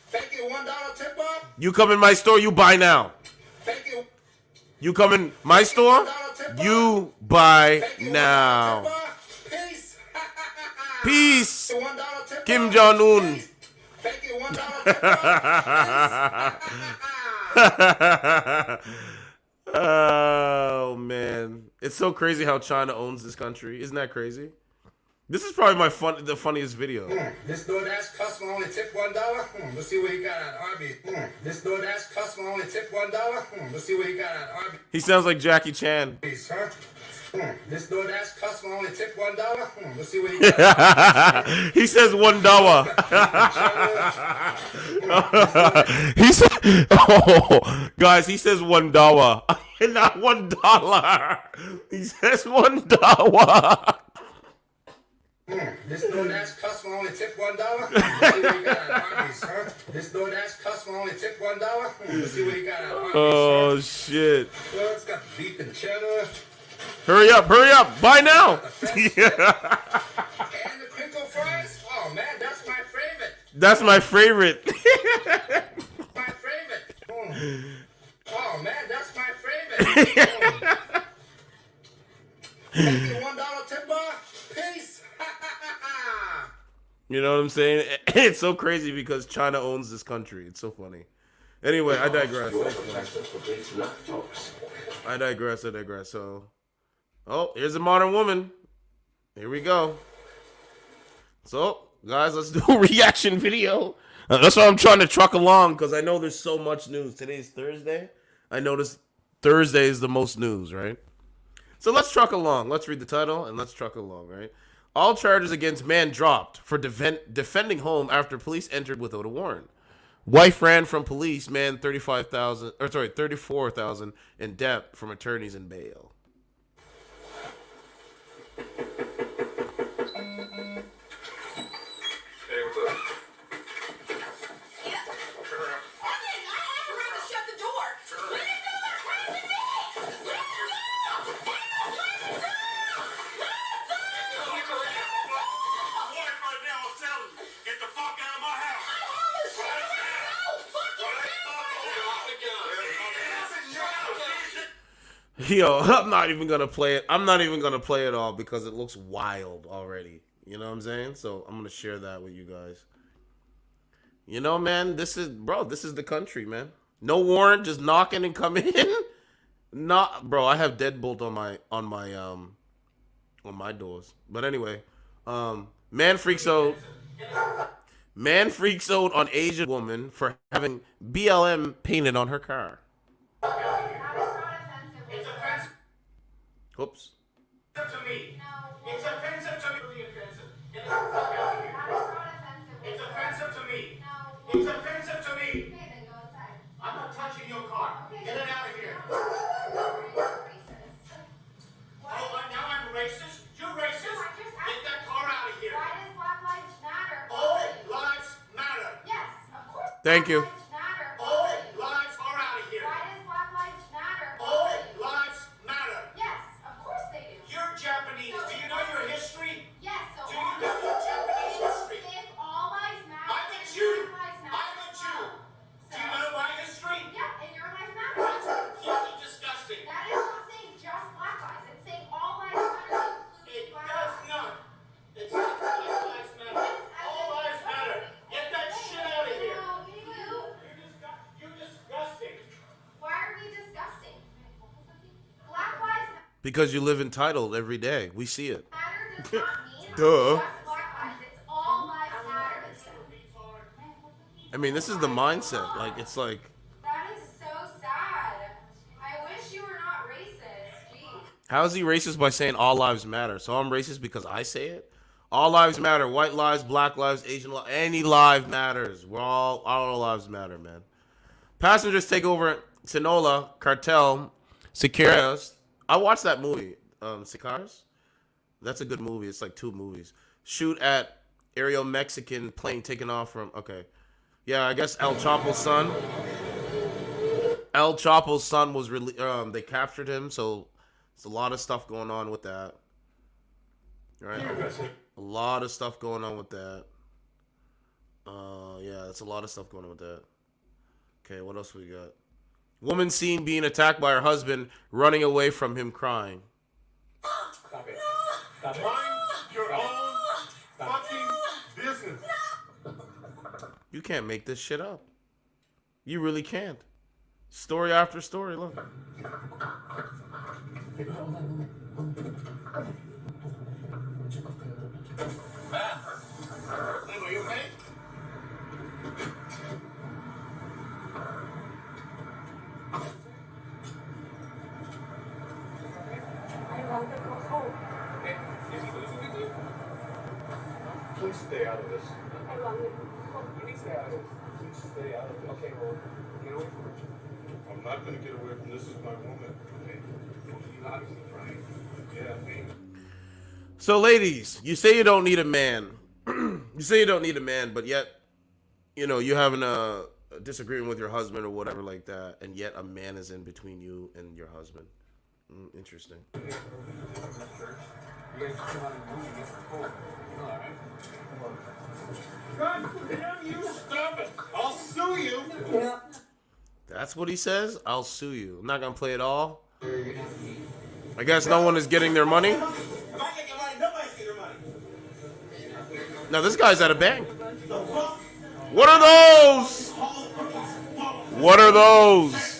Thank you, $1 tipper. You come in my store, you buy now. Thank you. You come in my store, you buy now. Peace. Kim Jong-un. Thank you, $1 tipper. Oh man, it's so crazy how China owns this country. Isn't that crazy? This is probably the funniest video. This DoorDash customer only tip $1. Let's see what he got at Arby's. This DoorDash customer only tip $1. Let's see what he got at Arby's. He sounds like Jackie Chan. Huh? This DoorDash customer only tip $1. Let's see what he got at Arby's. He says $1. He said, "Oh, guys, he says $1, not $1. He says $1." This DoorDash customer only tip $1. Let's see what he got at Arby's, huh? This DoorDash customer only tip $1. Let's see what he got at Arby's. Oh shit! Well, it's got beef and cheddar. Hurry up! Buy now! And the crinkle fries. Oh man, that's my favorite. That's my favorite. My favorite. Oh man, that's my favorite. Thank you, $1 tipper. Peace. You know what I'm saying? It's so crazy because China owns this country. It's so funny. Anyway, I digress. I digress. So, oh, here's a modern woman. Here we go. So, guys, let's do a reaction video. That's why I'm trying to truck along because I know there's so much news. Today's Thursday. I noticed Thursday is the most news, right? So let's truck along. Let's read the title and let's truck along, right? All charges against man dropped for defending home after police entered without a warrant. Wife ran from police, man 34,000 in debt from attorneys and bail. Yo, I'm not even gonna play it. I'm not even gonna play it all because it looks wild already. You know what I'm saying? So I'm gonna share that with you guys. You know, man, this is the country, man. No warrant, just knocking and coming in. Not, bro. I have deadbolt on my doors. But anyway, man freaks out. Man freaks out on Asian woman for having BLM painted on her car. Whoops. To me. It's offensive to me. It's offensive to me. It's offensive to me. I'm not touching your car. Get it out of here. Oh, now I'm racist? You're racist? Get that car out of here. Why does Black Lives Matter? All lives matter. Yes, of course. Thank you. All lives are out of here. Why does Black Lives Matter? All lives matter. Yes, of course they do. You're Japanese. Do you know your history? Yes, so Do you know your Japanese history? if all lives matter, I'm a then Jew. your lives matter I'm a as Jew. well. Do you know my history? Yeah, and your lives matter. That's completely disgusting. That is not saying just black lives. It's saying all lives matter, It including black does lives. not. It's not all lives matter. All lives matter. Get that shit out of here. You're disgusting. Why are we disgusting? Black lives Because you live entitled every day. We see it. matter does not mean Duh. just black lives. It's all lives matter. I mean, this is the mindset. Like, it's like, That is so sad. I wish you were not racist. Jeez. how is he racist by saying all lives matter? So I'm racist because I say it? All lives matter. White lives, black lives, Asian lives. Any life matters. We're all lives matter, man. Passengers take over Sinaloa cartel. Sicarios. I watched that movie. Sicarios? That's a good movie. It's like 2 movies. Shoot at aerial Mexican plane taking off from... Okay. Yeah, I guess El Chapo's son. El Chapo's son was they captured him, so it's a lot of stuff going on with that. Right? A lot of stuff going on with that. Yeah, it's a lot of stuff going on with that. Okay, what else we got? Woman seen being attacked by her husband, running away from him crying. Stop it. Stop it. Mind your own fucking business. You can't make this shit up. You really can't. Story after story, look. Man, are you okay? Please stay out of this. You need to stay out of this. Please stay out of this. Okay, well, get away from her. I'm not going to get away from this. This is my woman. Okay? You're obviously trying. Yeah, okay. So, ladies, you say you don't need a man. You say you don't need a man, but yet, you know, you're having a disagreement with your husband or whatever like that, and yet a man is in between you and your husband. Interesting. God damn you, stop it! I'll sue you! That's what he says? I'll sue you. I'm not going to play it all. I guess no one is getting their money. If I get your money, nobody's getting your money. Now, this guy's at a bank. What are those? What are those?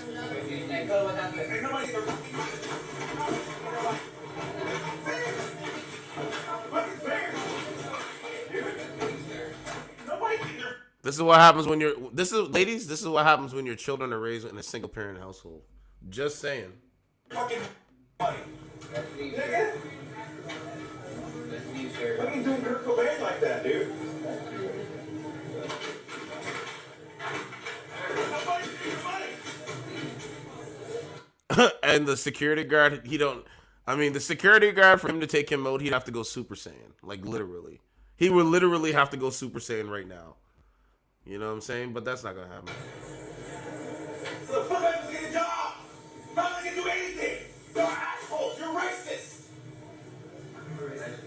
This is what happens when ladies, this is what happens when your children are raised in a single parent household. Just saying. Fucking money. Nigga? Let me do Kurt Cobain like that, dude. Nobody's getting your money. And the security guard, the security guard, for him to take him out, he'd have to go Super Saiyan. Like, literally. He would literally have to go Super Saiyan right now. You know what I'm saying? But that's not going to happen. So the fuck doesn't get a job. Not gonna do anything. You're assholes. You're racist.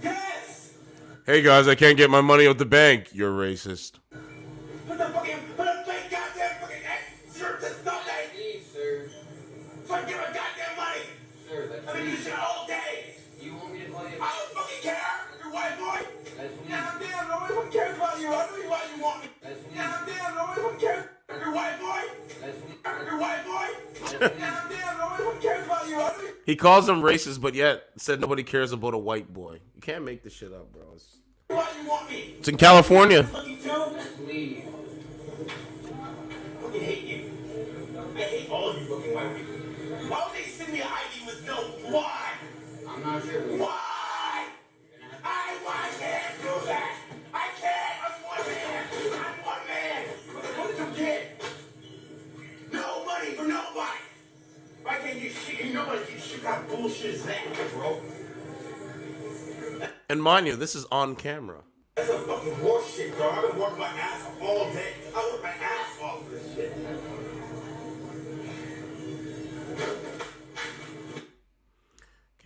Yes. Hey, guys, I can't get my money out the bank. You're racist. Put the fake goddamn fucking sir, just stop that. Please, sir. So I can get my goddamn money. Sir, that's I've been doing shit all day. You want me to play it? I don't fucking care. You're white boy. That's me. Damn, nobody fucking cares about you. I know why you want me. That's me. Damn, nobody fucking cares. You're white boy. That's me. You're white boy. Damn, nobody fucking cares about you. He calls them racist, but yet said nobody cares about a white boy. You can't make this shit up, bro. Why you want me? It's in California. Please. I fucking hate you. I hate all of you fucking white people. Why would they send me an ID with no? Why? I'm not sure. Why? I can't do that. I can't. I'm one man. I'm one man. What did you get? No money for nobody. Why can't you shit? Nobody can shit. What bullshit is that, bro? And mind you, this is on camera. That's a fucking horse shit, bro. I've been working my ass off all day. I work my ass off for this shit.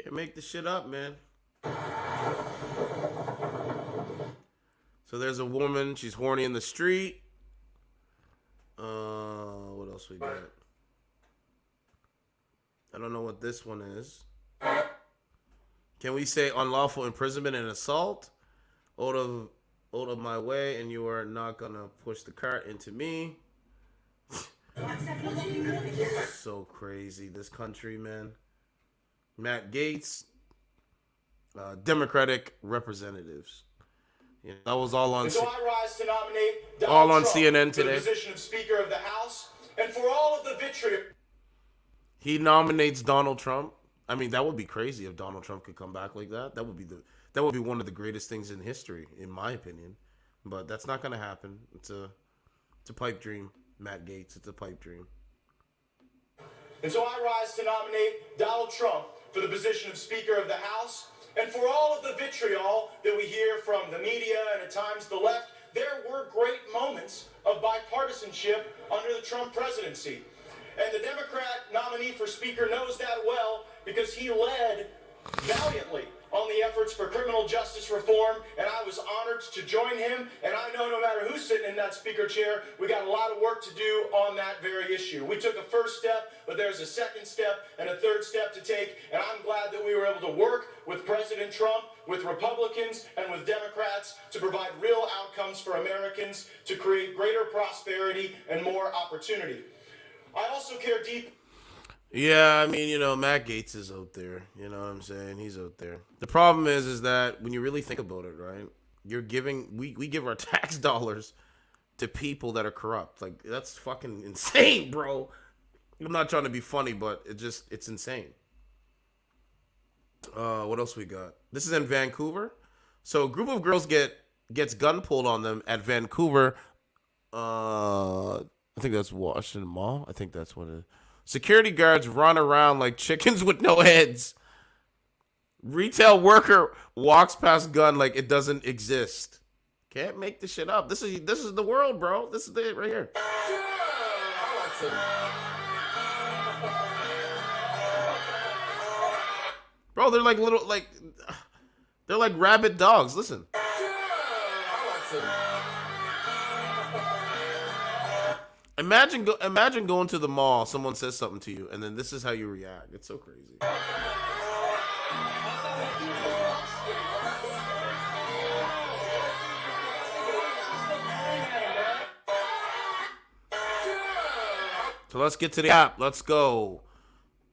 Can't make this shit up, man. So there's a woman. She's horny in the street. What else we got? I don't know what this one is. Can we say unlawful imprisonment and assault? Out of my way, and you are not gonna push the cart into me. So crazy, this country, man. Matt Gaetz, Democratic representatives. Yeah, that was all on. And so I rise to nominate Donald all on Trump CNN for today. the position of Speaker of the House, and for all of the vitriol. He nominates Donald Trump. I mean, that would be crazy if Donald Trump could come back like that. That would be one of the greatest things in history, in my opinion. But that's not going to happen. It's a pipe dream, Matt Gaetz. It's a pipe dream. And so I rise to nominate Donald Trump for the position of Speaker of the House, and for all of the vitriol that we hear from the media and at times the left, there were great moments of bipartisanship under the Trump presidency. And the Democrat nominee for Speaker knows that well because he led valiantly on the efforts for criminal justice reform, and I was honored to join him. And I know no matter who's sitting in that speaker chair, we got a lot of work to do on that very issue. We took a first step, but there's a second step and a third step to take, and I'm glad that we were able to work with President Trump, with Republicans, and with Democrats to provide real outcomes for Americans, to create greater prosperity and more opportunity. I also care deeply. Yeah, I mean, Matt Gaetz is out there. You know what I'm saying? He's out there. The problem is that when you really think about it, right? We give our tax dollars to people that are corrupt. Like, that's fucking insane, bro. I'm not trying to be funny, but it's insane. What else we got? This is in Vancouver. So a group of girls gets gun pulled on them at Vancouver. I think that's Washington Mall. I think that's what it is. Security guards run around like chickens with no heads. Retail worker walks past gun like it doesn't exist. Can't make this shit up. This is the world, bro. This is it right here. Bro, they're like they're like rabid dogs. Listen. Imagine going to the mall, someone says something to you, and then this is how you react. It's so crazy. So let's get to the app. Let's go.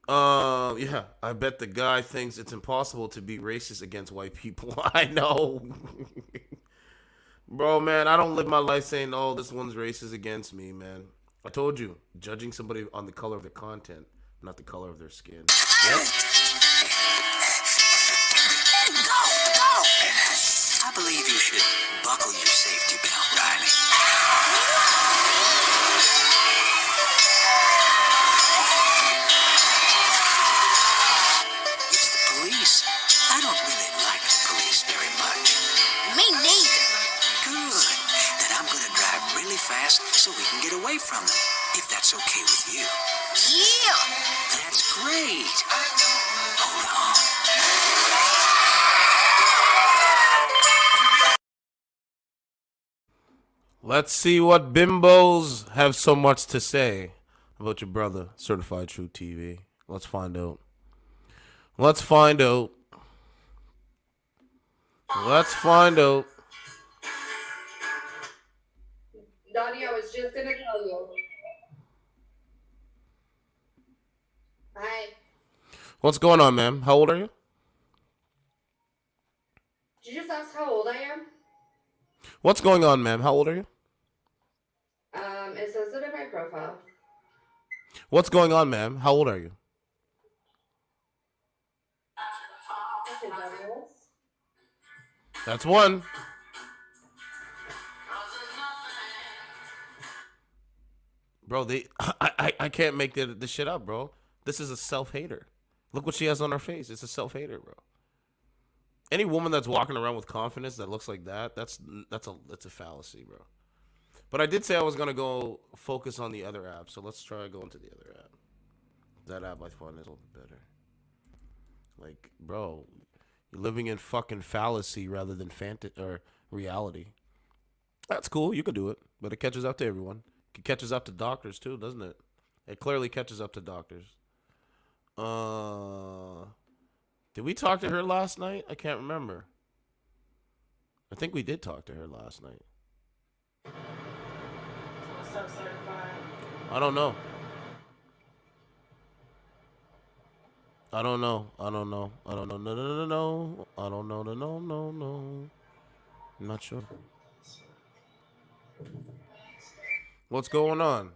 Yeah, I bet the guy thinks it's impossible to be racist against white people. I know. Bro, man, I don't live my life saying, oh, this one's racist against me, man. I told you, judging somebody on the color of their content, not the color of their skin. Yep. Go! I believe you should buckle your safety belt, Riley. It's the police. I don't really like the police very much. Me neither. Good. Then I'm gonna drive really fast so we can get away from them, if that's okay with you. Yeah. That's great. Hold on. Let's see what bimbos have so much to say about your brother, Certified Truth TV. Let's find out. Donnie, I was just gonna tell you. Hi. What's going on, ma'am? How old are you? Did you just ask how old I am? What's going on, ma'am? How old are you? It says it in my profile. What's going on, ma'am? How old are you? Okay, Dharmesh. That's one. Bro, I can't make this shit up, bro. This is a self-hater. Look what she has on her face. It's a self-hater, bro. Any woman that's walking around with confidence that looks like that's a fallacy, bro. But I did say I was gonna go focus on the other app, so let's try going to the other app. That app I find is a little better. Like, bro, you're living in fucking fallacy rather than or reality. That's cool. You can do it, but it catches up to everyone. It catches up to doctors too, doesn't it? It clearly catches up to doctors. Did we talk to her last night? I can't remember. I think we did talk to her last night. What's up, certified? I don't know. I don't know. No. I don't know. No. I'm not sure. What's going on?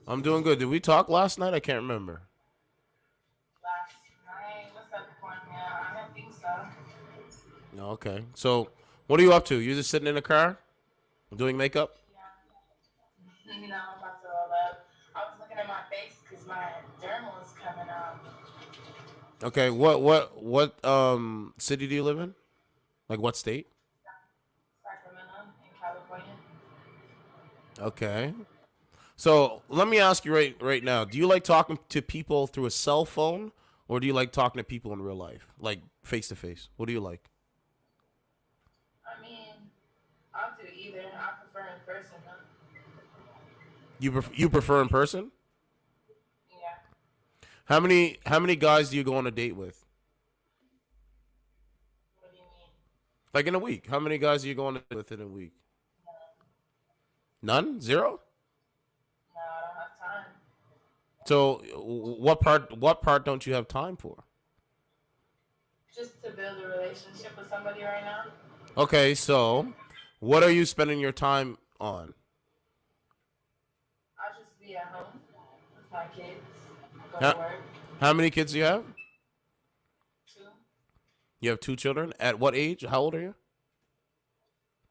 I'm doing good. Did we talk last night? I can't remember. Last night? What's up, California? I don't think so. No, okay. So, what are you up to? You just sitting in a car? Doing makeup? Yeah. I'm about to roll up. I was looking at my face because my dermal is coming out. Okay. What city do you live in? Like what state? Sacramento in California. Okay. So let me ask you right now. Do you like talking to people through a cell phone, or do you like talking to people in real life, like face to face? What do you like? I mean, I'll do either. I prefer in person though. You prefer in person? Yeah. How many guys do you go on a date with? What do you mean? Like in a week? How many guys do you go on a date with in a week? None? Zero? No, I don't have time. So what part don't you have time for? Just to build a relationship with somebody right now. Okay, so what are you spending your time on? I'll just be at home with my kids. Go to work. How many kids do you have? 2. You have 2 children. At what age? How old are you?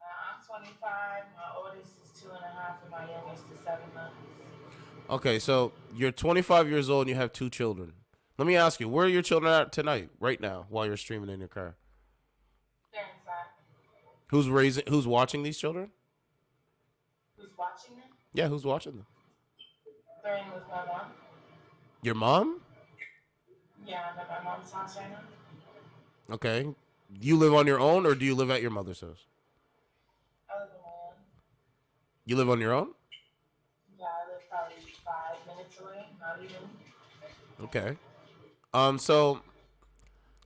I'm 25. My oldest is 2.5, and my youngest is 7 months. Okay, so you're 25 years old and you have 2 children. Let me ask you, where are your children at tonight, right now, while you're streaming in your car? They're inside. Who's watching these children? Who's watching them? Yeah, who's watching them? They're in with my mom. Your mom? Yeah, I'm at my mom's house right now. Okay. Do you live on your own or do you live at your mother's house? I live on my own. You live on your own? Yeah, I live probably 5 minutes away, not even. Okay. So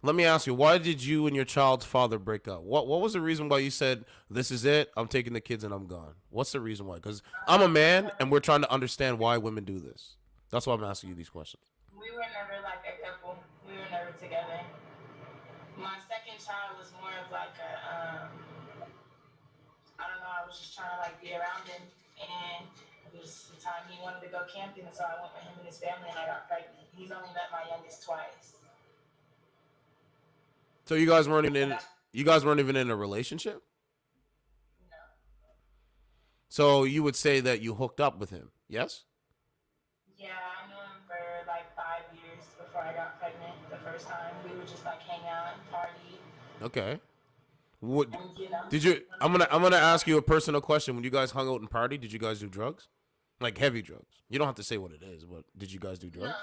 let me ask you, why did you and your child's father break up? What was the reason why you said, this is it, I'm taking the kids and I'm gone? What's the reason why? Because I'm a man and we're trying to understand why women do this. That's why I'm asking you these questions. We were never like a couple. We were never together. My second child was more of like a, I don't know, I was just trying to like be around him, and it was the time he wanted to go camping, so I went with him and his family and I got pregnant. He's only met my youngest twice. So you guys weren't even in a relationship? No. So you would say that you hooked up with him, yes? Yeah, I knew him for like 5 years before I got pregnant the first time. We would just like hang out and party. Okay. What And, you know, did you? I'm gonna ask you a personal question. When you guys hung out and party, did you guys do drugs, like heavy drugs? You don't have to say what it is, but did you guys do drugs?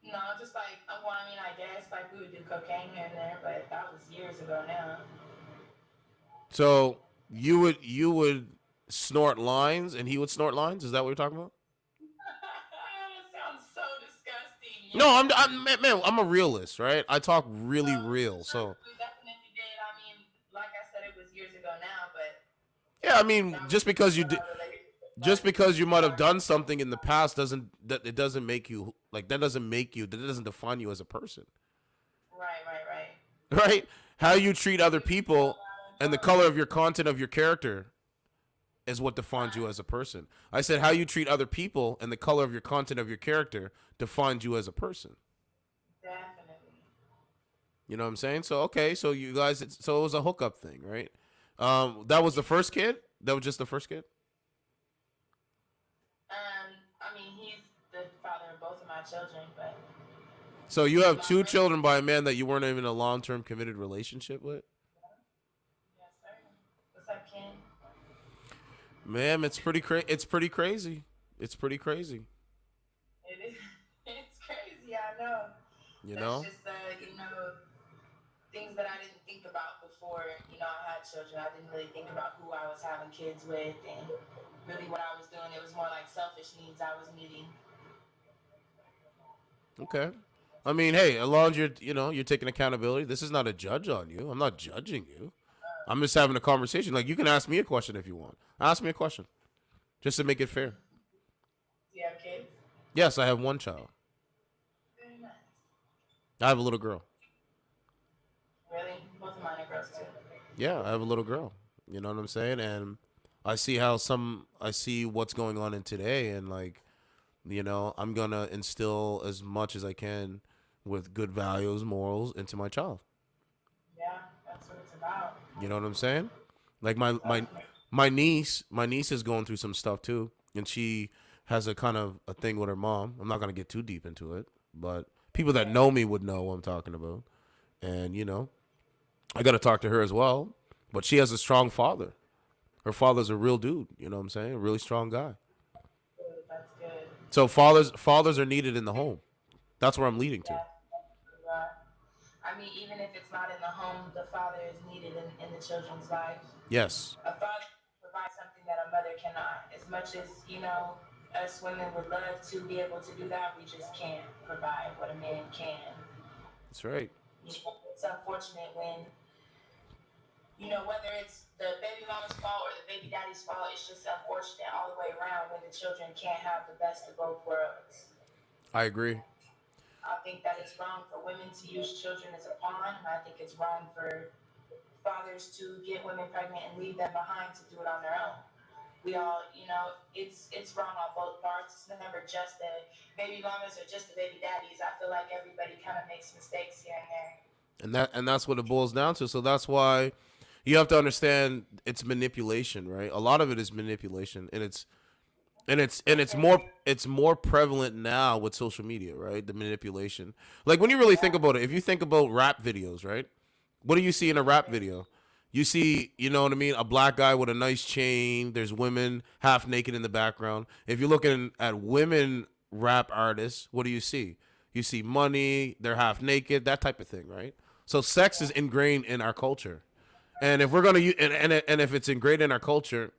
No, just like, well, I mean, I guess like we would do cocaine here and there, but that was years ago now. So you would snort lines, and he would snort lines. Is that what you're talking about? That sounds so disgusting. No, I'm a realist, right? I talk really real. So We definitely did. I mean, like I said, it was years ago now, but yeah, I mean, just because you did, Just because you might have done something in the past doesn't make you like that doesn't define you as a person. Right. Right? How you treat other people and the color of your content of your character is what defines you as a person. I said how you treat other people and the color of your content of your character defines you as a person. Definitely. You know what I'm saying? So okay, so you guys, so it was a hookup thing, right? That was the first kid. That was just the first kid. I mean, he's the father of both of my children, but. So you have two children by a man that you weren't even in a long-term committed relationship with. Yes, sir. What's up, Ken? Ma'am, it's pretty crazy. It's pretty crazy. It's pretty crazy. It is. It's crazy. I know. You know. It's just things that I didn't think about before. I had children. I didn't really think about who I was having kids with, and really what I was doing. It was more like selfish needs I was meeting. Okay. I mean, hey, as long as you're taking accountability. This is not a judge on you. I'm not judging you. I'm just having a conversation. Like, you can ask me a question if you want. Ask me a question, just to make it fair. Do you have kids? Yes, I have one child. Very nice. I have a little girl. Really? Both of mine are girls too. Yeah, I have a little girl. You know what I'm saying? And I see what's going on in today, and like, I'm gonna instill as much as I can with good values, morals into my child. Yeah, that's what it's about. You know what I'm saying? Like my niece is going through some stuff too, and she has a kind of a thing with her mom. I'm not gonna get too deep into it, but people that know me would know what I'm talking about. And I got to talk to her as well. But she has a strong father. Her father's a real dude. You know what I'm saying? A really strong guy. That's good. So fathers are needed in the home. That's where I'm leading to. I mean, even if it's not in the home, the father is needed in the children's lives. Yes. A father provides something that a mother cannot. As much as, us women would love to be able to do that, we just can't provide what a man can. That's right. It's unfortunate when, whether it's the baby mama's fault or the baby daddy's fault, it's just unfortunate all the way around when the children can't have the best of both worlds. I agree. I think that it's wrong for women to use children as a pawn, and I think it's wrong for fathers to get women pregnant and leave them behind to do it on their own. We all, it's wrong on both parts. It's never just the baby mamas or just the baby daddies. I feel like everybody kind of makes mistakes here and there. And that's what it boils down to. So that's why you have to understand it's manipulation, right? A lot of it is manipulation, and it's more prevalent now with social media, right? The manipulation. Like when you really think about it, if you think about rap videos, right? What do you see in a rap video? You see, you know what I mean, a black guy with a nice chain. There's women half naked in the background. If you're looking at women rap artists, what do you see? You see money, they're half naked, that type of thing, right? So sex is ingrained in our culture. And if we're going to and if it's ingrained in our culture,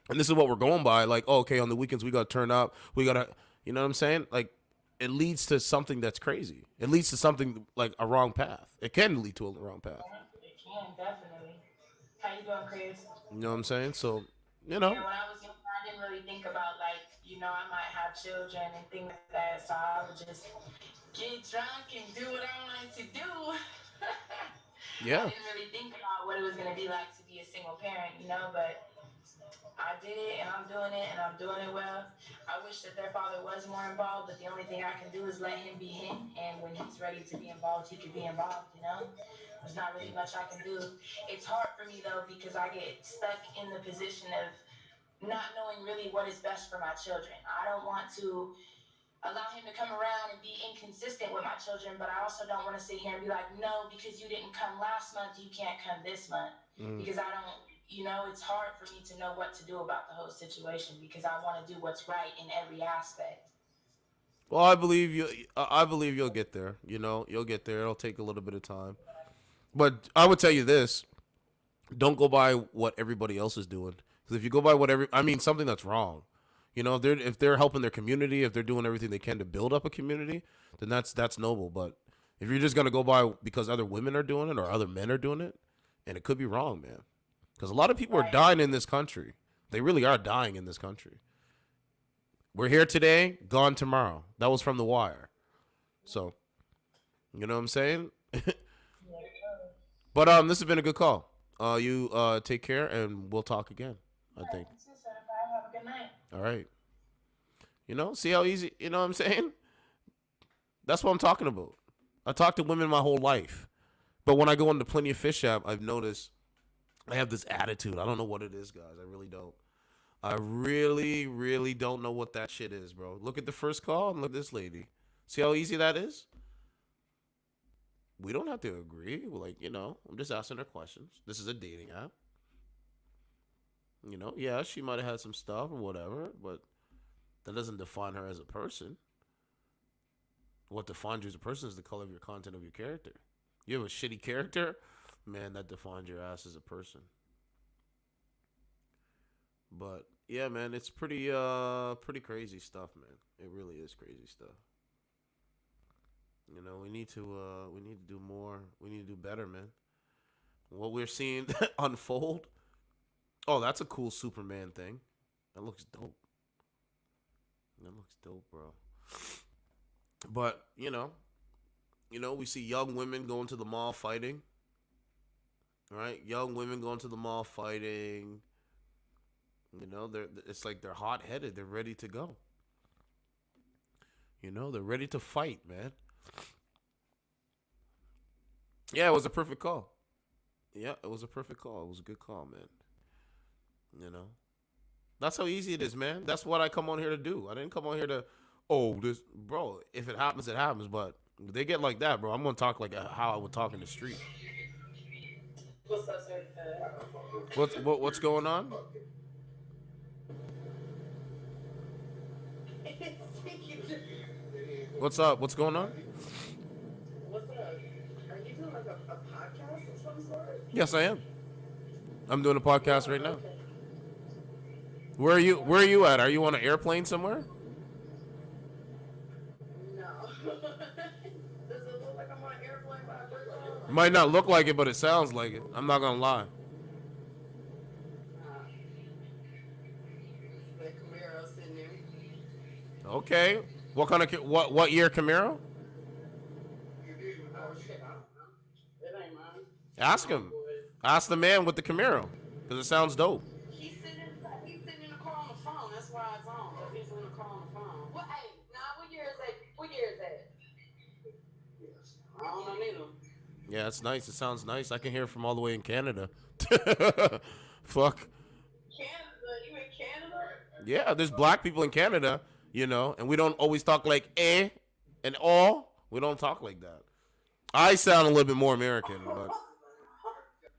and this is what we're going by, like, oh, okay, on the weekends we got to turn up, we got to, you know what I'm saying? Like, it leads to something that's crazy. It leads to something like a wrong path. It can lead to a wrong path. It can, definitely. How you doing, Chris? You know what I'm saying? So, Yeah, when I was young, I didn't really think about, like, I might have children and things like that, so I would just get drunk and do what I wanted to do. Yeah. I didn't really think about what it was going to be like to be a single parent, but I did it, and I'm doing it, and I'm doing it well. I wish that their father was more involved, but the only thing I can do is let him be him, and when he's ready to be involved, he can be involved, There's not really much I can do. It's hard for me, though, because I get stuck in the position of not knowing really what is best for my children. I don't want to allow him to come around and be inconsistent with my children, but I also don't want to sit here and be like, no, because you didn't come last month, you can't come this month. Because I don't, it's hard for me to know what to do about the whole situation because I want to do what's right in every aspect. Well, I believe you'll get there. You'll get there. It'll take a little bit of time. But I would tell you this. Don't go by what everybody else is doing. Because if you go by something that's wrong. If they're helping their community, if they're doing everything they can to build up a community, then that's noble. But if you're just going to go by because other women are doing it or other men are doing it, and it could be wrong, man. Because a lot of people are dying in this country. They really are dying in this country. We're here today, gone tomorrow. That was from The Wire. So, you know what I'm saying? But this has been a good call. You take care, and we'll talk again, I think. Have a good night. All right. You know, see how easy, you know what I'm saying? That's what I'm talking about. I talk to women my whole life. But when I go into Plenty of Fish app, I've noticed I have this attitude. I don't know what it is, guys. I really don't. I really, really don't know what that shit is, bro. Look at the first call and look at this lady. See how easy that is? We don't have to agree. We're like, you know, I'm just asking her questions. This is a dating app. You know, yeah, she might have had some stuff or whatever, but that doesn't define her as a person. What defines you as a person is the color of your content of your character. You have a shitty character, man, that defines your ass as a person. But yeah, man, it's pretty crazy stuff, man. It really is crazy stuff. You know, we need to do more. We need to do better, man. What we're seeing unfold. Oh, that's a cool Superman thing. That looks dope. That looks dope, bro. But, you know, we see young women going to the mall fighting. Right? Young women going to the mall fighting. You know, it's like they're hot-headed. They're ready to go. You know, they're ready to fight, man. Yeah, it was a perfect call. Yeah, it was a perfect call. It was a good call, man. You know, that's how easy it is, man. That's what I come on here to do. I didn't come on here to, this, bro. If it happens, it happens. But if they get like that, bro, I'm gonna talk like how I would talk in the street. What's up, sir? What's going on? What's up? What's going on? What's up? Are you doing like a podcast of some sort? Yes, I am. I'm doing a podcast right now. Where are you? Where are you at? Are you on an airplane somewhere? No. Does it look like I'm on an airplane by a bird? Might not look like it, but it sounds like it. I'm not gonna lie. The Camaro sitting there. Okay. What kind of what year Camaro? Oh shit! I don't know. It ain't mine. Ask him. Ask the man with the Camaro, because it sounds dope. He's sitting in the car on the phone. That's why it's on. Cause he's in the car on the phone. What? Hey, nah. What year is that? What year is that? I don't know neither. Yeah, it's nice. It sounds nice. I can hear it from all the way in Canada. Fuck. Canada? You in Canada? Yeah, there's black people in Canada, you know, and we don't always talk like eh and all. We don't talk like that. I sound a little bit more American, but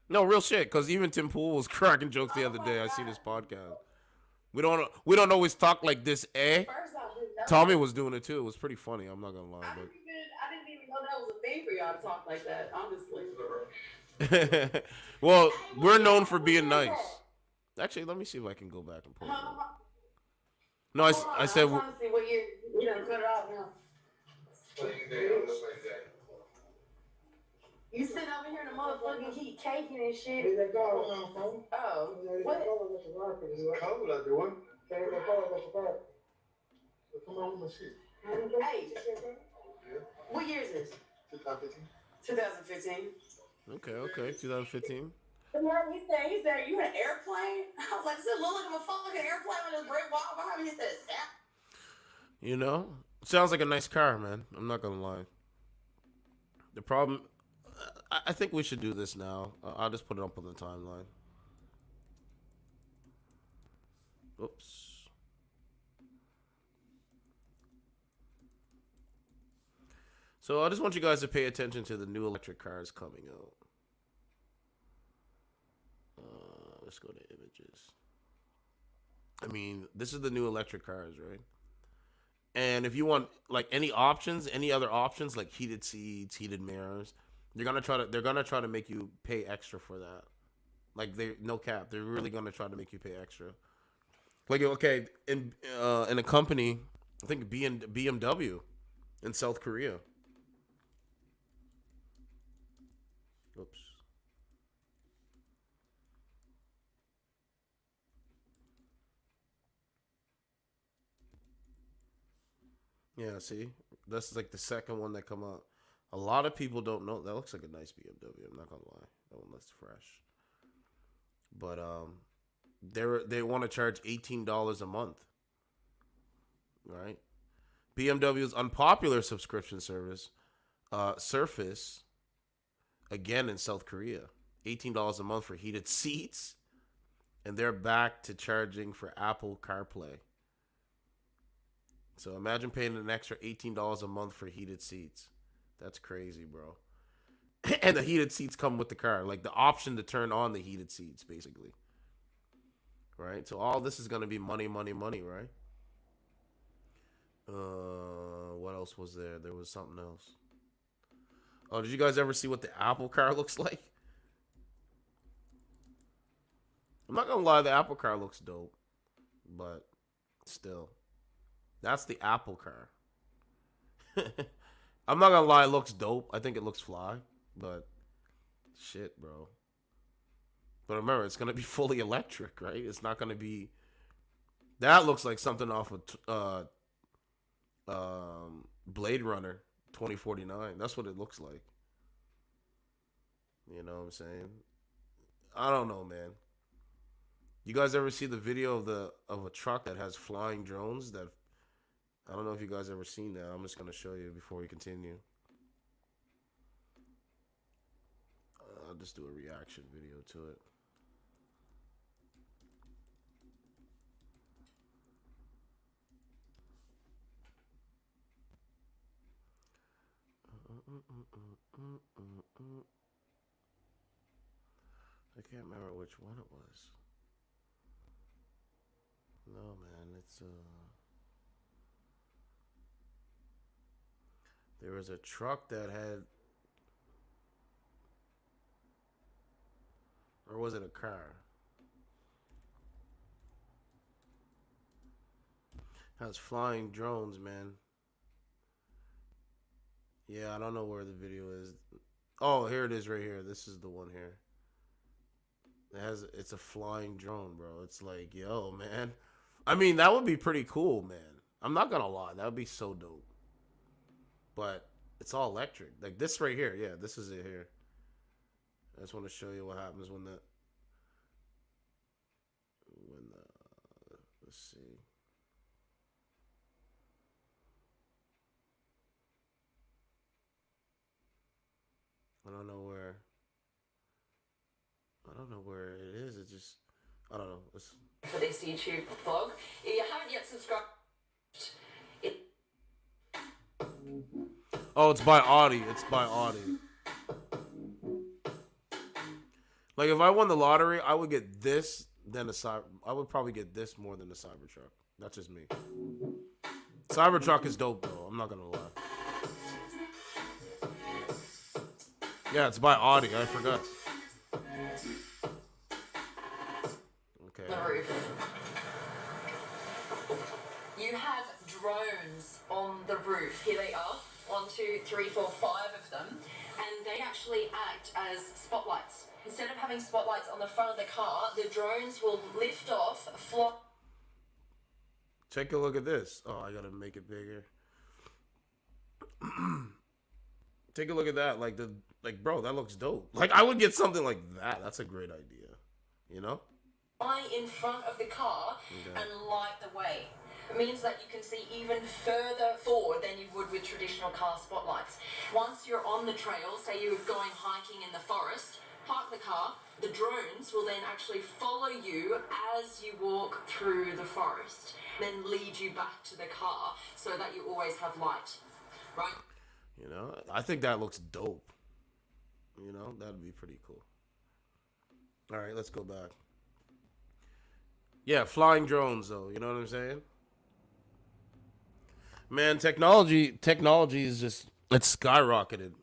no, real shit. Because even Tim Pool was cracking jokes the other day. I seen his podcast. We don't always talk like this, eh? Tommy was doing it too. It was pretty funny. I'm not gonna lie, I but didn't even know that was a thing for y'all to talk like that. Honestly. well, we're known for being nice. Actually, let me see if I can go back and pull it up. No, I said. I'm trying to see what year you done cut it out now. You sit over here in the motherfucking heat, caking and shit. Oh, what? It's cold out there. What? Come on with my shit. Hey, what year is this? 2015. 2015. Okay, 2015. He said, you in an airplane? I was like, does it look like I'm a fucking airplane with this great wall behind me? He said, snap. You know, sounds like a nice car, man. I'm not gonna lie. The problem, I think we should do this now. I'll just put it up on the timeline. Oops. So I just want you guys to pay attention to the new electric cars coming out. Let's go to images. I mean, this is the new electric cars, right? And if you want like any options, any other options like heated seats, heated mirrors, they're gonna try to make you pay extra for that. Like no cap, they're really gonna try to make you pay extra. Like okay, in a company, I think BMW in South Korea. Oops. Yeah, see, that's like the second one that come up. A lot of people don't know. That looks like a nice BMW. I'm not gonna lie. That one looks fresh. But they want to charge $18 a month, right? BMW's unpopular subscription service, Surface, again in South Korea, $18 a month for heated seats, and they're back to charging for Apple CarPlay. So imagine paying an extra $18 a month for heated seats. That's crazy, bro. And the heated seats come with the car, like the option to turn on the heated seats, basically. Right? So all this is gonna be money, money, money, right? What else was there? There was something else. Oh, did you guys ever see what the Apple car looks like? I'm not gonna lie, the Apple car looks dope, but still, that's the Apple car. I'm not gonna lie, it looks dope. I think it looks fly, but shit, bro. But remember, it's gonna be fully electric, right? It's not gonna be. That looks like something off of Blade Runner 2049. That's what it looks like. You know what I'm saying? I don't know, man. You guys ever see the video of a truck that has flying drones? That I don't know if you guys ever seen that. I'm just gonna show you before we continue. I'll just do a reaction video to it. I can't remember which one it was. No, man, it's there was a truck that had, or was it a car? Has flying drones, man. Yeah, I don't know where the video is. Oh, here it is right here. This is the one here. It's a flying drone, bro. It's like, yo, man. I mean, that would be pretty cool, man. I'm not gonna lie, that would be so dope. But it's all electric. Like this right here, yeah, this is it here. I just want to show you what happens when let's see. I don't know where it is. It just, I don't know. For this YouTube vlog, if you haven't yet subscribed, oh, it's by Audi. It's by Audi. Like if I won the lottery, I would get this. I would probably get this more than the Cybertruck. That's just me. Cybertruck is dope though. I'm not gonna lie. Yeah, it's by Audi. I forgot. Okay. The roof. You have drones on the roof. Here they are. 1, 2, 3, 4, 5 of them. And they actually act as spotlights. Instead of having spotlights on the front of the car, the drones will lift off, fly. Take a look at this. Oh, I gotta make it bigger. Take a look at that. Like bro, that looks dope. Like I would get something like that. That's a great idea. You know? Fly in front of the car and light the way. It means that you can see even further forward than you would with traditional car spotlights. Once you're on the trail, say you're going hiking in the forest, park the car, the drones will then actually follow you as you walk through the forest, then lead you back to the car so that you always have light, right? You know, I think that looks dope. You know, that'd be pretty cool. All right, let's go back. Yeah, flying drones though, you know what I'm saying? Man, technology is just, it's skyrocketed.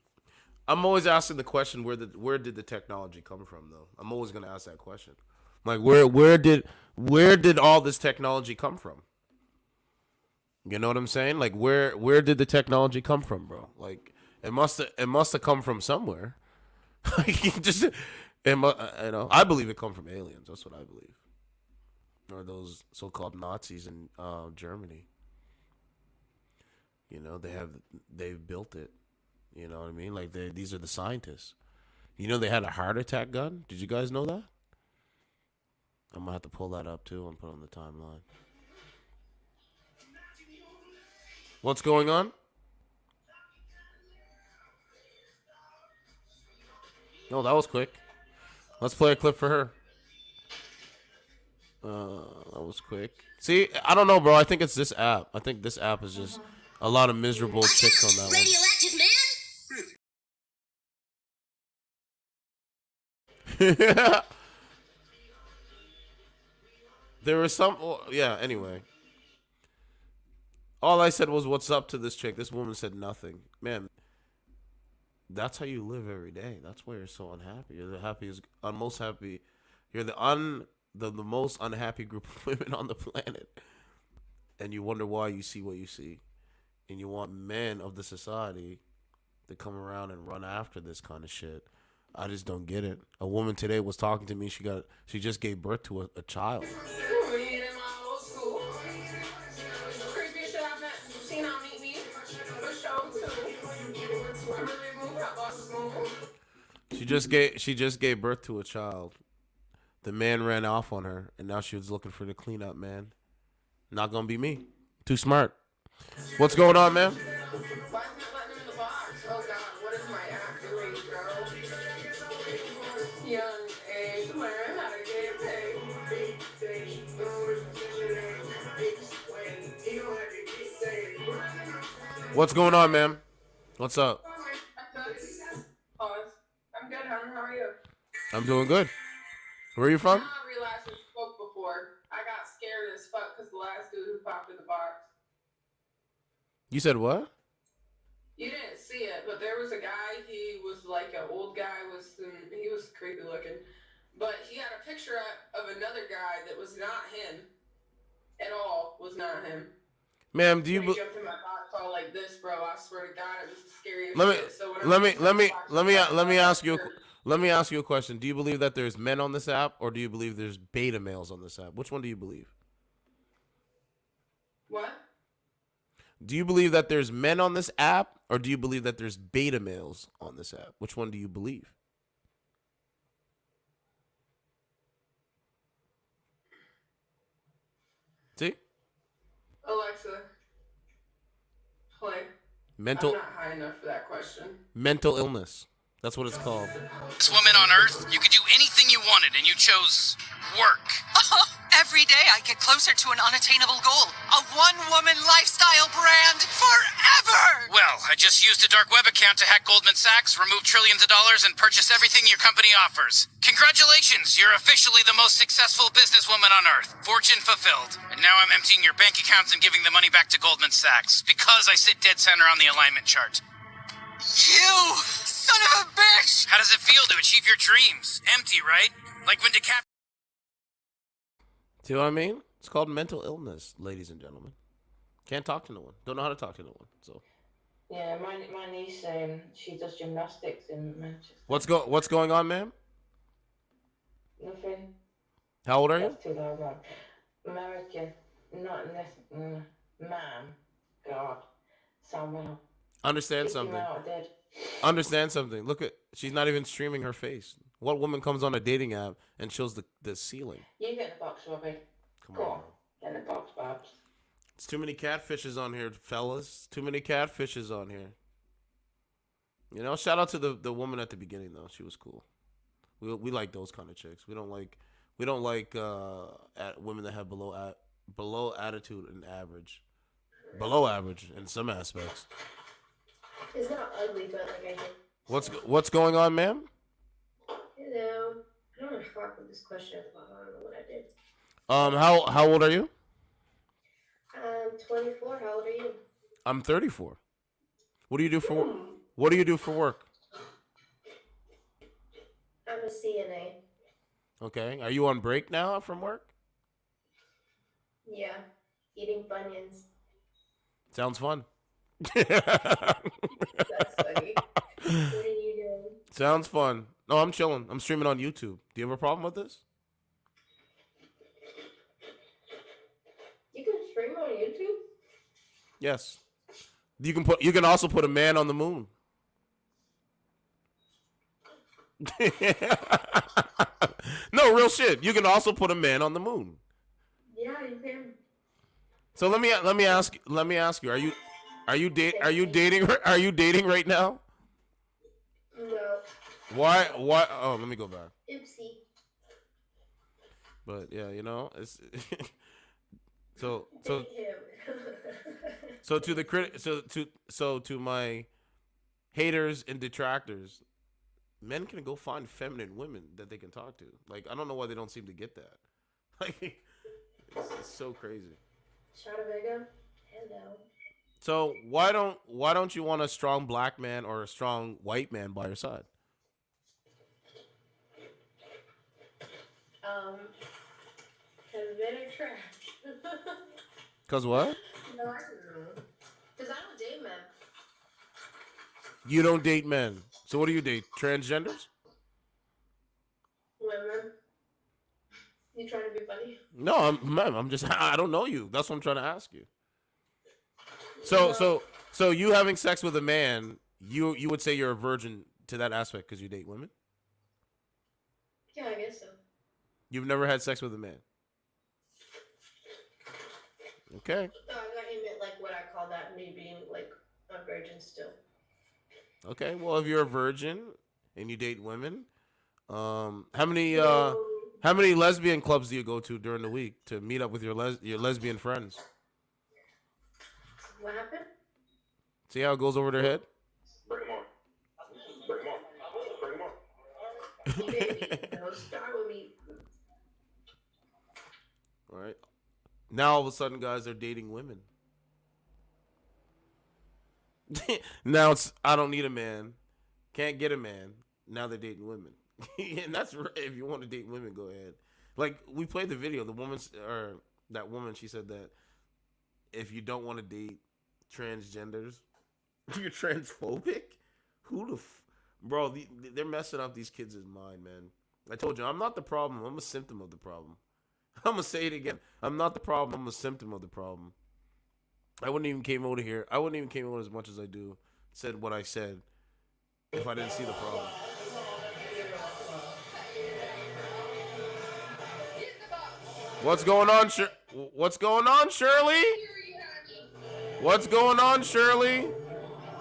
I'm always asking the question, where did the technology come from though? I'm always gonna ask that question. Like where did all this technology come from? You know what I'm saying? Like where did the technology come from, bro? Like it must have come from somewhere. I believe it come from aliens. That's what I believe. Or those so-called Nazis in Germany. You know, they've built it. You know what I mean? Like these are the scientists. You know, they had a heart attack gun. Did you guys know that? I'm gonna have to pull that up too and put it on the timeline. What's going on? No, that was quick. Let's play a clip for her. That was quick. See, I don't know, bro. I think it's this app. I think this app is just a lot of miserable chicks on that Radioactive one. There was some, yeah, anyway. All I said was, what's up to this chick? This woman said nothing. Man, that's how you live every day. That's why you're so unhappy. You're the happiest, most happy. You're the most unhappy group of women on the planet. And you wonder why you see what you see. And you want men of the society to come around and run after this kind of shit. I just don't get it. A woman today was talking to me. She just gave birth to a child. She just gave birth to a child. The man ran off on her, and now she was looking for the cleanup man. Not gonna be me. Too smart. What's going on, man? What's going on, man? What's up? I'm good, How are you? I'm doing good. Where are you from? I realized we spoke before. I got scared as fuck because the last dude who popped in the box. You said what? You didn't see it, but there was a guy. He was like an old guy. He was creepy looking, but he had a picture of another guy that was not him at all. Was not him. Ma'am, do you? He jumped in my box all like this, bro. I swear to God, it was the scariest shit. So let me ask you a question. Do you believe that there's men on this app, or do you believe there's beta males on this app? Which one do you believe? What? Do you believe that there's men on this app, or do you believe that there's beta males on this app? Which one do you believe? See? Alexa, play. I'm not high enough for that question. Mental illness. That's what it's called. This woman on Earth, you could do anything you wanted, and you chose work. Every day I get closer to an unattainable goal. A one-woman lifestyle brand forever! Well, I just used a dark web account to hack Goldman Sachs, remove trillions of dollars, and purchase everything your company offers. Congratulations, you're officially the most successful businesswoman on Earth. Fortune fulfilled. And now I'm emptying your bank accounts and giving the money back to Goldman Sachs, because I sit dead center on the alignment chart. You son of a bitch! How does it feel to achieve your dreams? Empty, right? Like when DiCaprio... See what I mean? It's called mental illness, ladies and gentlemen. Can't talk to no one. Don't know how to talk to no one. So. Yeah, my niece, she does gymnastics in Manchester. What's going on, ma'am? Nothing. How old are you? That's too loud, Rob. American. Not in this. Man. God. Samuel. Understand something. Understand something. Look at, she's not even streaming her face. What woman comes on a dating app and shows the ceiling? You get in the box, Robbie. Come on. Get in the box, Babs. It's too many catfishes on here, fellas. Too many catfishes on here. You know, shout out to the woman at the beginning though. She was cool. We like those kind of chicks. We don't like women that have below attitude and average. Below average in some aspects. It's not ugly, but like I think. What's going on, ma'am? Hello. I don't want to fuck with this question. I don't know what I did. How old are you? I'm 24. How old are you? I'm 34. What do you do for work? I'm a CNA. Okay. Are you on break now from work? Yeah. Eating Funyuns. Sounds fun. That's funny. What are you doing? Sounds fun. No, I'm chilling. I'm streaming on YouTube. Do you have a problem with this? You can stream on YouTube? Yes. You can also put a man on the moon. No, real shit. You can also put a man on the moon. Yeah, you can. So let me ask you, are you dating right now? No. Why oh, let me go back. Oopsie. But yeah, it's so Take him. so to the to my haters and detractors, men can go find feminine women that they can talk to. Like, I don't know why they don't seem to get that. Like, it's so crazy. Shadaviga? Hello. So why don't you want a strong black man or a strong white man by your side? Because men are trash. Cause what? No, I don't know. Because I don't date men. You don't date men. So what do you date? Transgenders? Women. You trying to be funny? No, I'm just I don't know you. That's what I'm trying to ask you. So you having sex with a man, you would say you're a virgin to that aspect because you date women? Yeah, I guess so. You've never had sex with a man? Okay. No, I thought you meant like what I call that, me being like a virgin still. Okay. Well, if you're a virgin and you date women, how many lesbian clubs do you go to during the week to meet up with your lesbian friends? What happened? See how it goes over their head? Bring them on. Bring them on. Bring them on. Baby, don't start with me. All right. Now all of a sudden, guys are dating women. Now it's I don't need a man, can't get a man. Now they're dating women, and that's if you want to date women, go ahead. Like we played the video, that woman, she said that if you don't want to date transgenders, you're transphobic. Bro? They're messing up these kids' mind, man. I told you, I'm not the problem. I'm a symptom of the problem. I'm gonna say it again. I'm not the problem. I'm a symptom of the problem. I wouldn't even came over here. I wouldn't even came over as much as I do. Said what I said if I didn't see the problem. What's going on, What's going on, Shirley? What's going on, Shirley?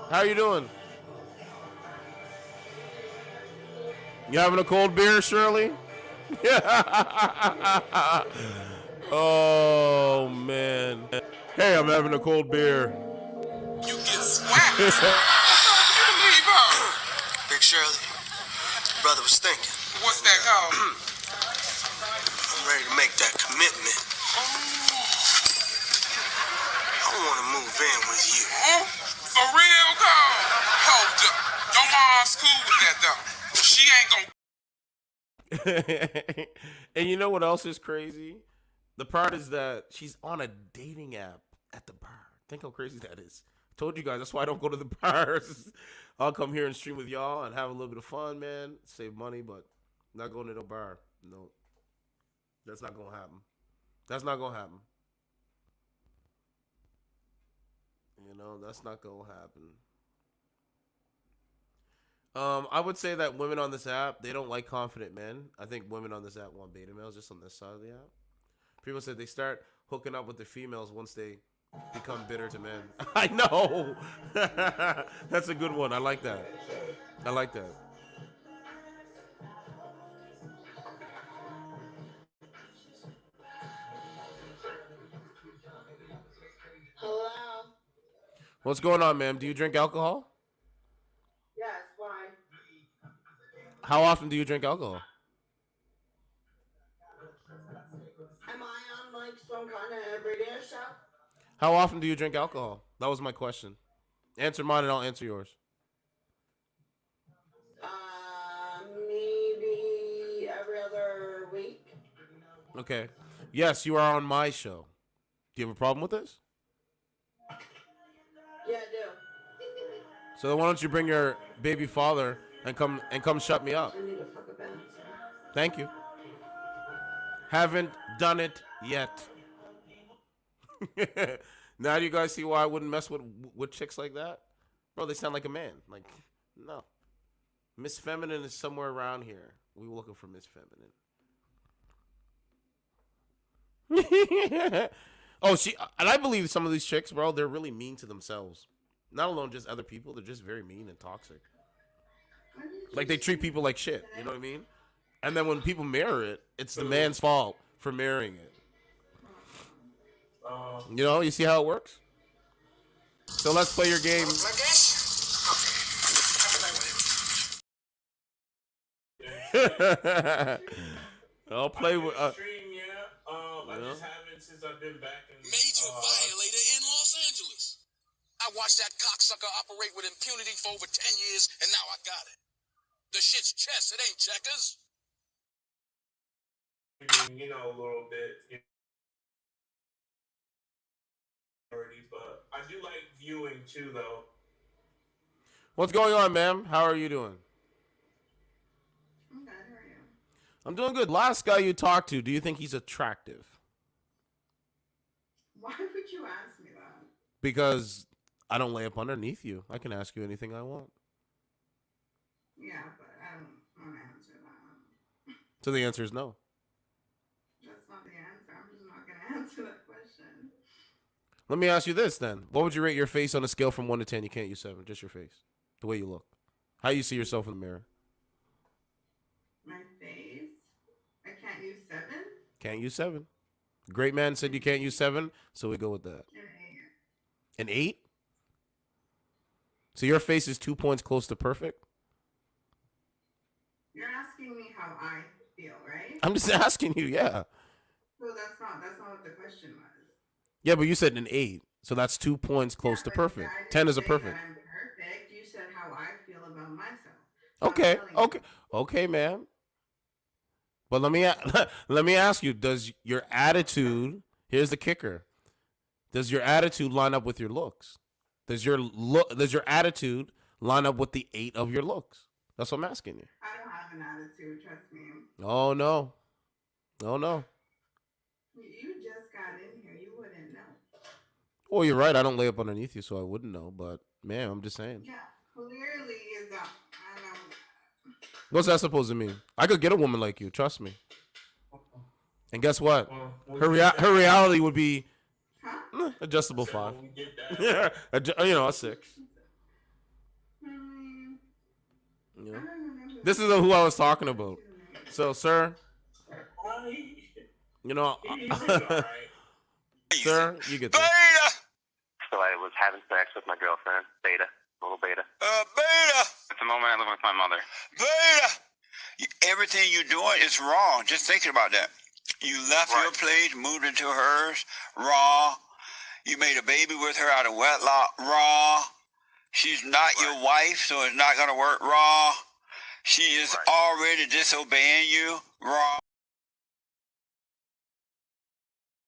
How you doing? You having a cold beer, Shirley? Oh man. Hey, I'm having a cold beer. You get swacked. Leave her. Big Shirley, brother was thinking. What's that called? I'm ready to make that commitment. I want to move in with you. For real, Carl? Hold up. Your mom's cool with that, though. She ain't gonna. And you know what else is crazy? The part is that she's on a dating app at the bar. Think how crazy that is. Told you guys, that's why I don't go to the bars. I'll come here and stream with y'all and have a little bit of fun, man. Save money, but not going to no bar. No. That's not going to happen. That's not going to happen. That's not going to happen. I would say that women on this app, they don't like confident men. I think women on this app want beta males just on this side of the app. People said they start hooking up with the females once they become bitter to men. I know. That's a good one. I like that. Hello? What's going on, ma'am? Do you drink alcohol? Yes, why? How often do you drink alcohol? Am I on like some kind of radio show? How often do you drink alcohol? That was my question. Answer mine and I'll answer yours. Maybe every other week. Okay. Yes, you are on my show. Do you have a problem with this? Yeah, I do. So then why don't you bring your baby father and come shut me up? I need to fuck a band. Thank you. Haven't done it yet. Now do you guys see why I wouldn't mess with chicks like that? Bro, they sound like a man. Like, no. Miss Feminine is somewhere around here. We were looking for Miss Feminine. Oh, and I believe some of these chicks, bro, they're really mean to themselves. Not alone just other people, they're just very mean and toxic. Like, they treat people like shit, you know what I mean? And then when people mirror it, it's the man's fault for marrying it. You know, you see how it works? So let's play your game. I'll play with. I just haven't since I've been back in. Major violator in Los Angeles. I watched that cocksucker operate with impunity for over 10 years, and now I got it. The shit's chess, it ain't checkers. You know, a little bit. But I do like viewing too, though. What's going on, ma'am? How are you doing? I'm good. How are you? I'm doing good. Last guy you talked to, do you think he's attractive? Why would you ask me that? Because I don't lay up underneath you. I can ask you anything I want. Yeah, but I don't want to answer that. So the answer is no. That's not the answer. I'm just not going to answer that question. Let me ask you this then. What would you rate your face on a scale from 1 to 10? You can't use 7. Just your face. The way you look. How you see yourself in the mirror. My face? I can't use 7? Can't use 7. Great man said you can't use 7, so we go with that. An 8? So your face is 2 points close to perfect? You're asking me how I feel, right? I'm just asking you, yeah. So that's not what the question was. Yeah, but you said an 8, so that's 2 points close to perfect. 10 is a perfect. I'm perfect. You said how I feel about myself. Okay, ma'am. But let me ask you: does your attitude? Here's the kicker: does your attitude line up with your looks? Does your attitude line up with the 8 of your looks? That's what I'm asking you. I don't have an attitude. Trust me. Oh no. You just got in here. You wouldn't know. Well, you're right. I don't lay up underneath you, so I wouldn't know. But man, I'm just saying. Yeah, clearly is that. I know. What's that supposed to mean? I could get a woman like you. Trust me. And guess what? Her reality would be adjustable 5. Yeah, a 6. You know? This is who I was talking about. So, sir, sir, you get this. So I was having sex with my girlfriend, Beta, little Beta. Beta! At the moment, I live with my mother. Beta! Everything you're doing is wrong. Just thinking about that. You left your place, moved into hers, raw. You made a baby with her out of wedlock, raw. She's not your wife, so it's not going to work, raw. She is already disobeying you, raw.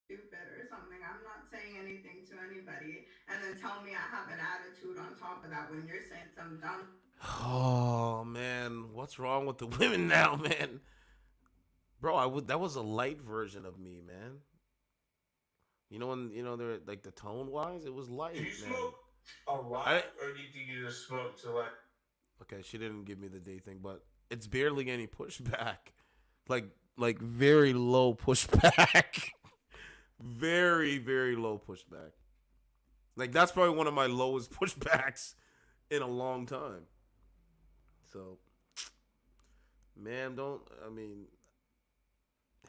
Do better or something. I'm not saying anything to anybody, and then tell me I have an attitude on top of that when you're saying some dumb. Oh man, what's wrong with the women now, man? Bro, that was a light version of me, man. You know when they're like the tone wise, it was light. Do you man. smoke a lot, or do you think you just smoke to like? Okay, she didn't give me the day thing, but it's barely any pushback. Like very low pushback. Very, very low pushback. Like that's probably one of my lowest pushbacks in a long time. So, man,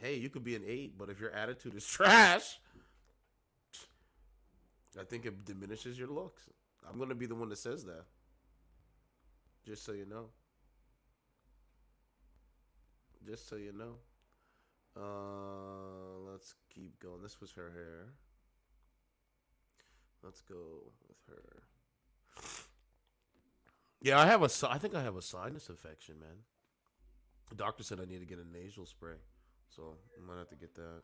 hey, you could be an 8, but if your attitude is trash, I think it diminishes your looks. I'm going to be the one that says that. Just so you know. Let's keep going. This was her hair. Let's go with her. Yeah, I think I have a sinus infection, man. The doctor said I need to get a nasal spray. So I might have to get that.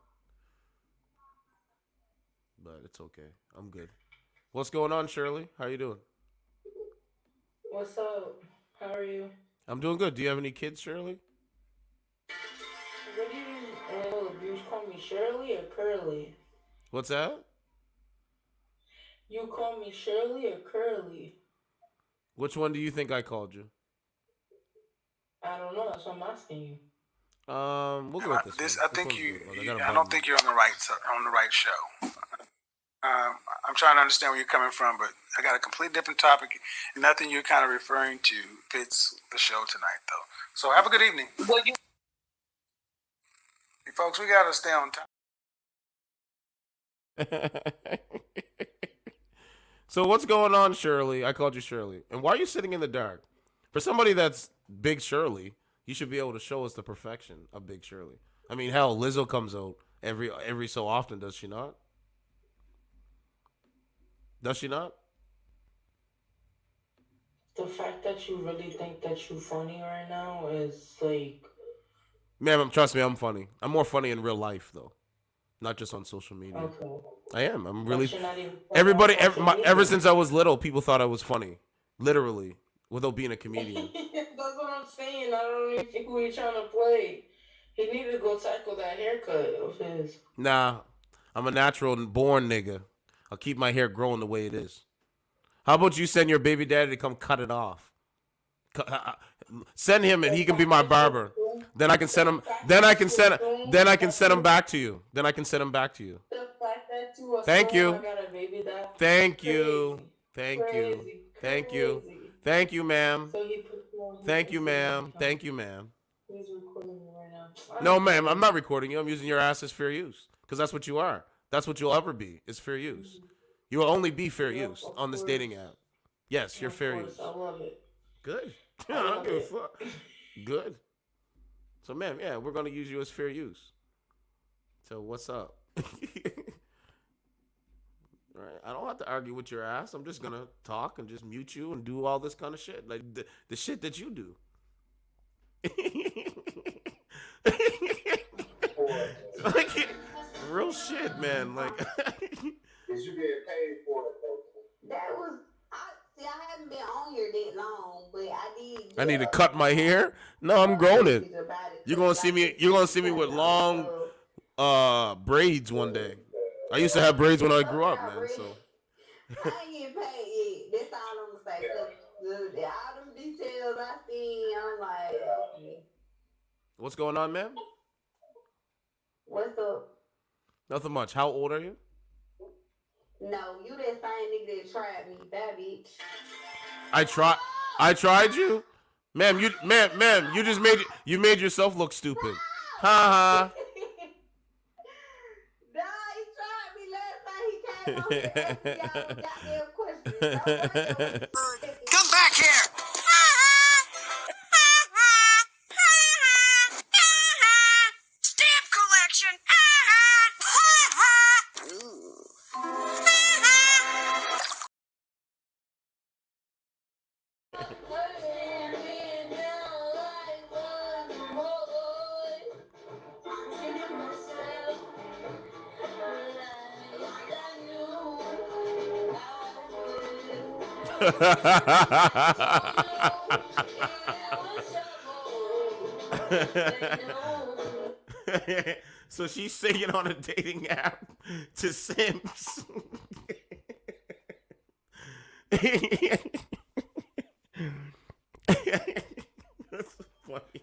But it's okay. I'm good. What's going on, Shirley? How you doing? What's up? How are you? I'm doing good. Do you have any kids, Shirley? What do you mean? You call me Shirley or Curly? What's that? You call me Shirley or Curly? Which one do you think I called you? I don't know. That's what I'm asking you. We'll go with this one. I think This you. one's good. I don't think you're on the right show. I'm trying to understand where you're coming from, but I got a completely different topic. And nothing you're kind of referring to fits the show tonight, though. So have a good evening. Well, you. Hey, folks, we got to stay on time. So what's going on, Shirley? I called you Shirley. And why are you sitting in the dark? For somebody that's Big Shirley, you should be able to show us the perfection of Big Shirley. I mean, hell, Lizzo comes out every so often, does she not? Does she not? The fact that you really think that you're funny right now is like. Ma'am, trust me, I'm funny. I'm more funny in real life, though. Not just on social media. Okay. I am. I'm really. But you're not even Everybody, on social media. ever since I was little, people thought I was funny. Literally. Without being a comedian. That's what I'm saying. I don't even think who he's trying to play. He needed to go tackle that haircut of his. Nah. I'm a natural born nigga. I'll keep my hair growing the way it is. How about you send your baby daddy to come cut it off? Send him and he can be my barber. Then I can send him. Then I can send him back to you. Then I can send him back to you. The fact that you were Thank you. I got a baby that Thank crazy. you. Thank you. Crazy. Thank you. Crazy. Thank you, ma'am. So he put you on- Thank you, ma'am. Thank you, ma'am. He's recording me right now. No, ma'am, I'm not recording you. I'm using your ass as fair use. Because that's what you are. That's what you'll ever be, is fair use. You will only be fair use on this dating app. Yes, you're fair use. I love it. Good. I don't give a fuck. Good. So, ma'am, yeah, we're going to use you as fair use. So, what's up? Right? I don't have to argue with your ass. I'm just going to talk and just mute you and do all this kind of shit. Like, the shit that you do. Like, real shit, man. Like, Is you getting paid for it, though? That was, I haven't been on here that long, but I did. I need to cut my hair. No, I'm growing it. You're gonna see me. You're gonna see me with long, braids one day. I used to have braids when I grew up, man. So. I ain't getting paid yet. That's all I'm gonna say. All them details I seen, I'm like, okay. What's going on, man? What's up? Nothing much. How old are you? No, you that same nigga that tried me, that bitch. I tried you, ma'am. You just made yourself look stupid. Ha ha. Come back here! Stamp collection! So she's singing on a dating app to simps. That's funny.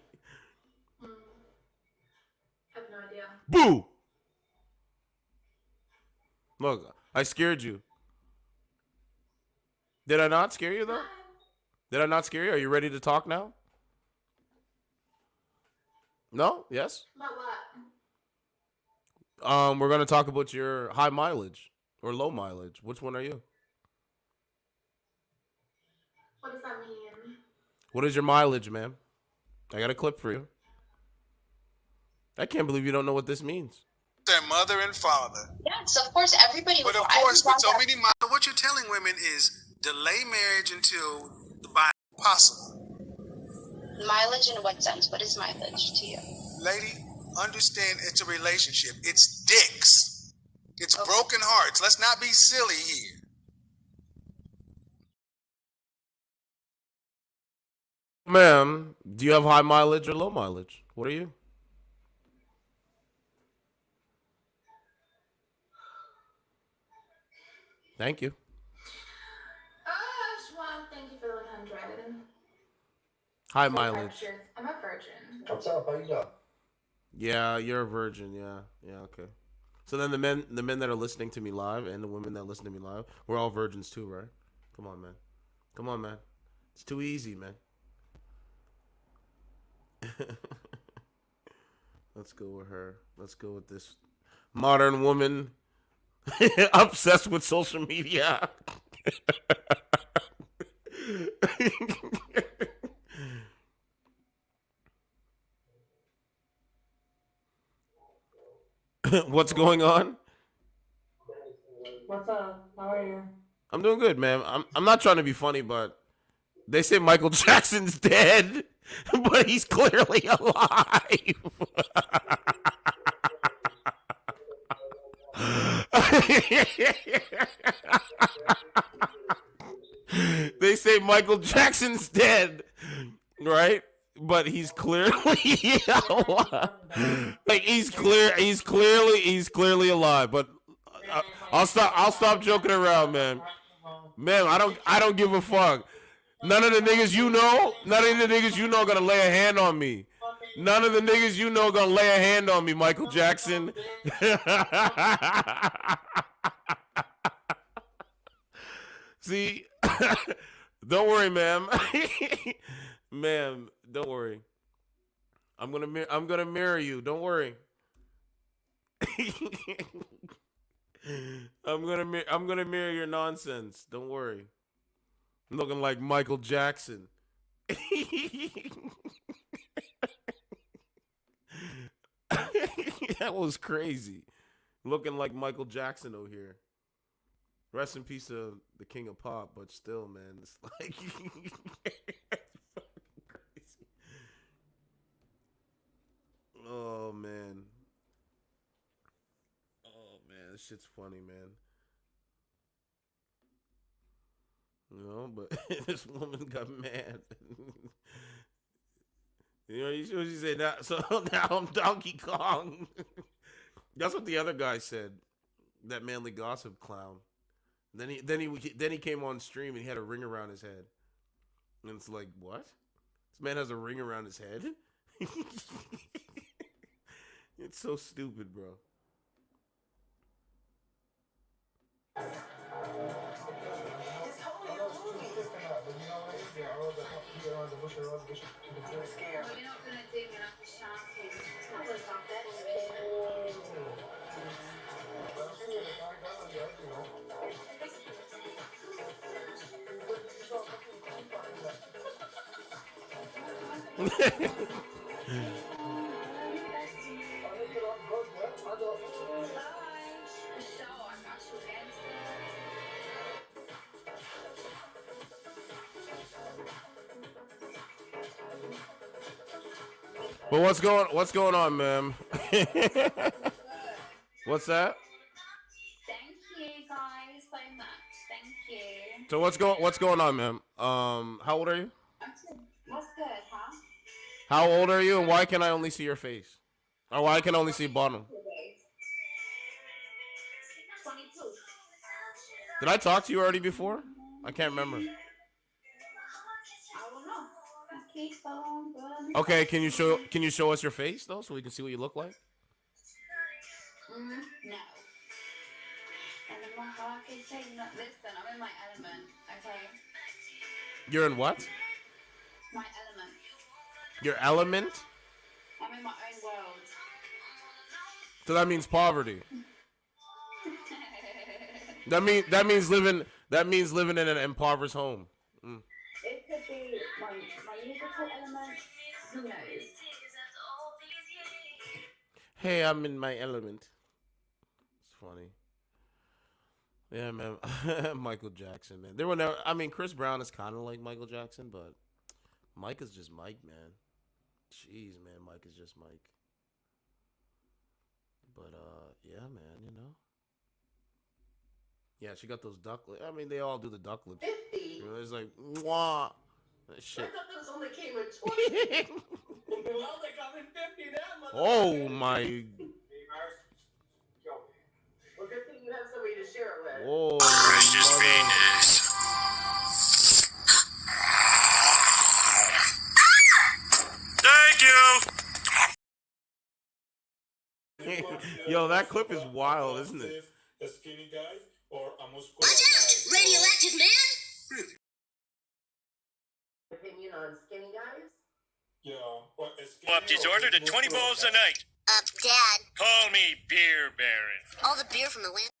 Have no idea. Boo! Look, I scared you. Did I not scare you, though? Did I not scare you? Are you ready to talk now? No? Yes? About what? We're going to talk about your high mileage or low mileage. Which one are you? What does that mean? What is your mileage, ma'am? I got a clip for you. I can't believe you don't know what this means. Their mother and father. Yes, of course, everybody. But of course, with so many mothers, what you're telling women is delay marriage until the buy possible. Mileage in what sense? What is mileage to you? Lady, understand it's a relationship. It's dicks. It's broken hearts. Let's not be silly here. Ma'am, do you have high mileage or low mileage? What are you? Thank you. High mileage. I'm a virgin. What's up? How you doing? Yeah, you're a virgin. Yeah, yeah, okay. So then the men that are listening to me live and the women that listen to me live, we're all virgins too, right? Come on, man. Come on, man. It's too easy, man. Let's go with her. Let's go with this modern woman obsessed with social media. What's going on? What's up? How are you? I'm doing good, man. I'm not trying to be funny, but they say Michael Jackson's dead, but he's clearly alive. They say Michael Jackson's dead, right? But he's clearly alive. Like he's clearly alive. But I'll stop joking around, man. Man, I don't give a fuck. None of the niggas you know gonna lay a hand on me. None of the niggas you know gonna lay a hand on me, Michael Jackson. See, don't worry, ma'am. Ma'am, don't worry. I'm gonna mirror you. Don't worry. I'm gonna mirror your nonsense. Don't worry. I'm looking like Michael Jackson. That was crazy. Looking like Michael Jackson over here. Rest in peace to the king of pop, but still, man, it's like crazy. Oh man. This shit's funny, man. You know, but this woman got mad. You know, she said that. So now I'm Donkey Kong. That's what the other guy said. That manly gossip clown. Then he came on stream and he had a ring around his head. And it's like, what? This man has a ring around his head? It's so stupid, bro. But what's going on, ma'am? What's that? Thank you guys so much. Thank you. So what's going on, ma'am? How old are you? What's good, huh? How old are you, and why can I only see your face? Or why can I only see bottom? 22. Did I talk to you already before? I can't remember. I don't know. Keep on going. Okay, can you show us your face though, so we can see what you look like? No. And then my heart is saying, no, listen, I'm in my element, okay? You're in what? My element. Your element? I'm in my own world. So that means poverty. That means living in an impoverished home. Mm. It could be my musical element. Who knows? Hey, I'm in my element. It's funny. Yeah, man. Michael Jackson, man. There were never. I mean, Chris Brown is kind of like Michael Jackson, but Mike is just Mike, man. Jeez, man, Mike is just Mike. But yeah, man, you know. Yeah, she got those duck lips. I mean, they all do the duck lips. 50. You know, it's like, mwah. That shit. I thought those only came in 20. Well, they come in 50 now, Oh my. Well, good thing you have somebody to share it with. Whoa. Precious penis. Yo, that clip is wild, isn't it? A skinny guy or a muscular Watch out, guy. radioactive man! Opinion on skinny guys? Yeah. Well, a skinny Upped his order to 20 balls a night. Dad. Call me Beer Baron. All the beer from Atlanta.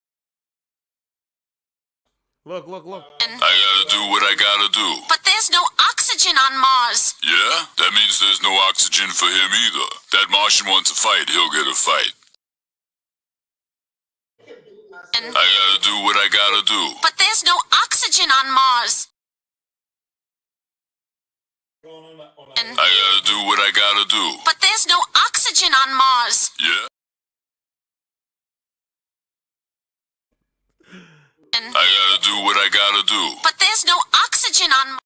Look. I gotta do what I gotta do. But there's no oxygen on Mars. Yeah? That means there's no oxygen for him either. That Martian wants a fight, he'll get a fight. I gotta do what I gotta do. But there's no oxygen on Mars. I gotta do what I gotta do. But there's no oxygen on Mars. Yeah? I gotta do what I gotta do. But there's no oxygen on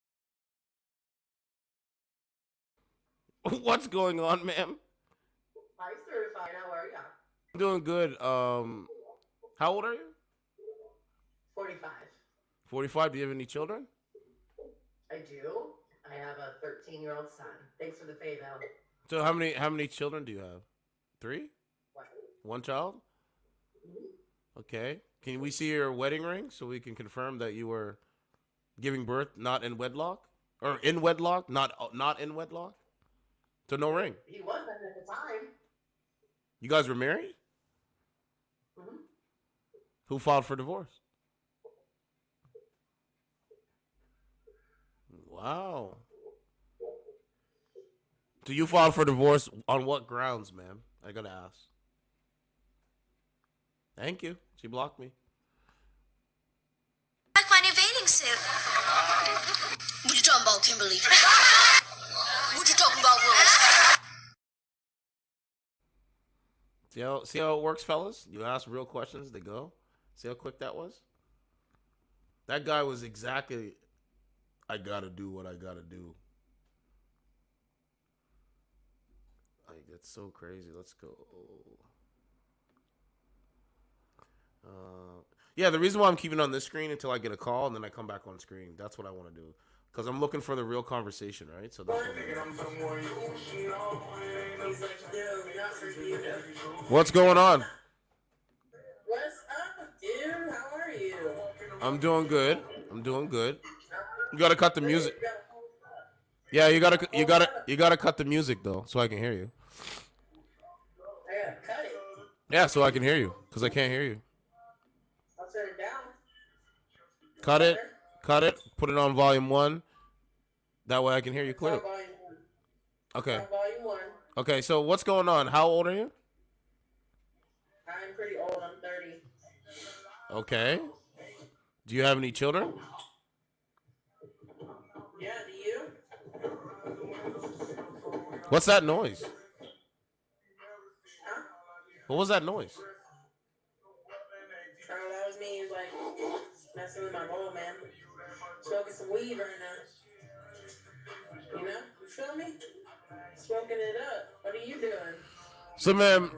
Mars. What's going on, ma'am? I'm certified. How are ya? I'm doing good. How old are you? 45. 45. Do you have any children? I do. I have a 13-year-old son. Thanks for the favor. So how many children do you have? 3? What? One child? Okay. Can we see your wedding ring so we can confirm that you were giving birth not in wedlock? Or in wedlock, not in wedlock? So no ring. He wasn't at the time. You guys were married? Mm-hmm. Who filed for divorce? Wow. Do you file for divorce on what grounds, ma'am? I gotta ask. Thank you. She blocked me. Like my new bathing suit. What you talking about, Kimberly? What you talking about, Willis? See how it works, fellas? You ask real questions, they go. See how quick that was? That guy was exactly, I gotta do what I gotta do. Like, that's so crazy. Let's go. Yeah, the reason why I'm keeping it on this screen until I get a call and then I come back on screen. That's what I want to do. Because I'm looking for the real conversation, right? So that's what's going on? What's up, dude? How are you? I'm doing good. You gotta cut the music. Yeah, you gotta cut the music though, so I can hear you. I gotta cut it. Yeah, so I can hear you, cause I can't hear you. I'll turn it down. Cut it. Put it on volume 1. That way I can hear you clearly. Okay. Volume 1. Okay. So what's going on? How old are you? I'm pretty old. I'm 30. Okay. Do you have any children? Yeah, do you? What's that noise? Huh? What was that noise? Oh, that was me. Like messing with my bowl, man. Smoking some weed right now. You know? You feel me? Smoking it up. What are you doing? So, ma'am,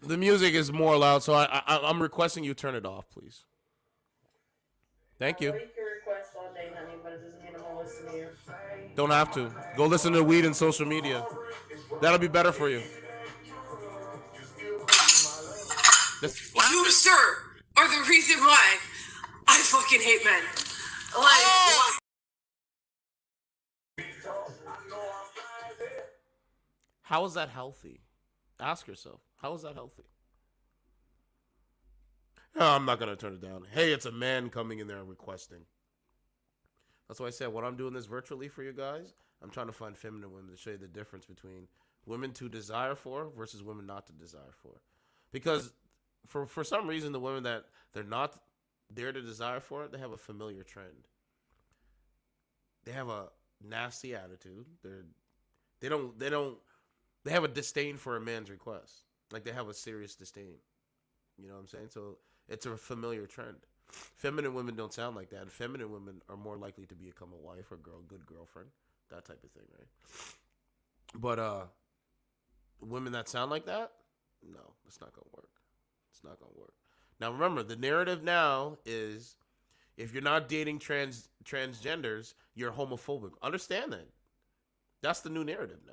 the music is more loud, so I'm requesting you turn it off, please. Thank you. You can request all day, honey, but it doesn't mean I'm gonna listen to you. Don't have to. Go listen to weed and social media. That'll be better for you. You, sir, are the reason why I fucking hate men. Like, How is that healthy? Ask yourself. How is that healthy? No, I'm not going to turn it down. Hey, it's a man coming in there and requesting. That's why I said when I'm doing this virtually for you guys, I'm trying to find feminine women to show you the difference between women to desire for versus women not to desire for. Because for some reason, the women that they're not there to desire for, they have a familiar trend. They have a nasty attitude. They have a disdain for a man's request. Like they have a serious disdain. You know what I'm saying? So it's a familiar trend. Feminine women don't sound like that. Feminine women are more likely to become a wife or good girlfriend, that type of thing, right? But women that sound like that, no, it's not gonna work. It's not gonna work. Now remember, the narrative now is if you're not dating transgenders, you're homophobic. Understand that. That's the new narrative now.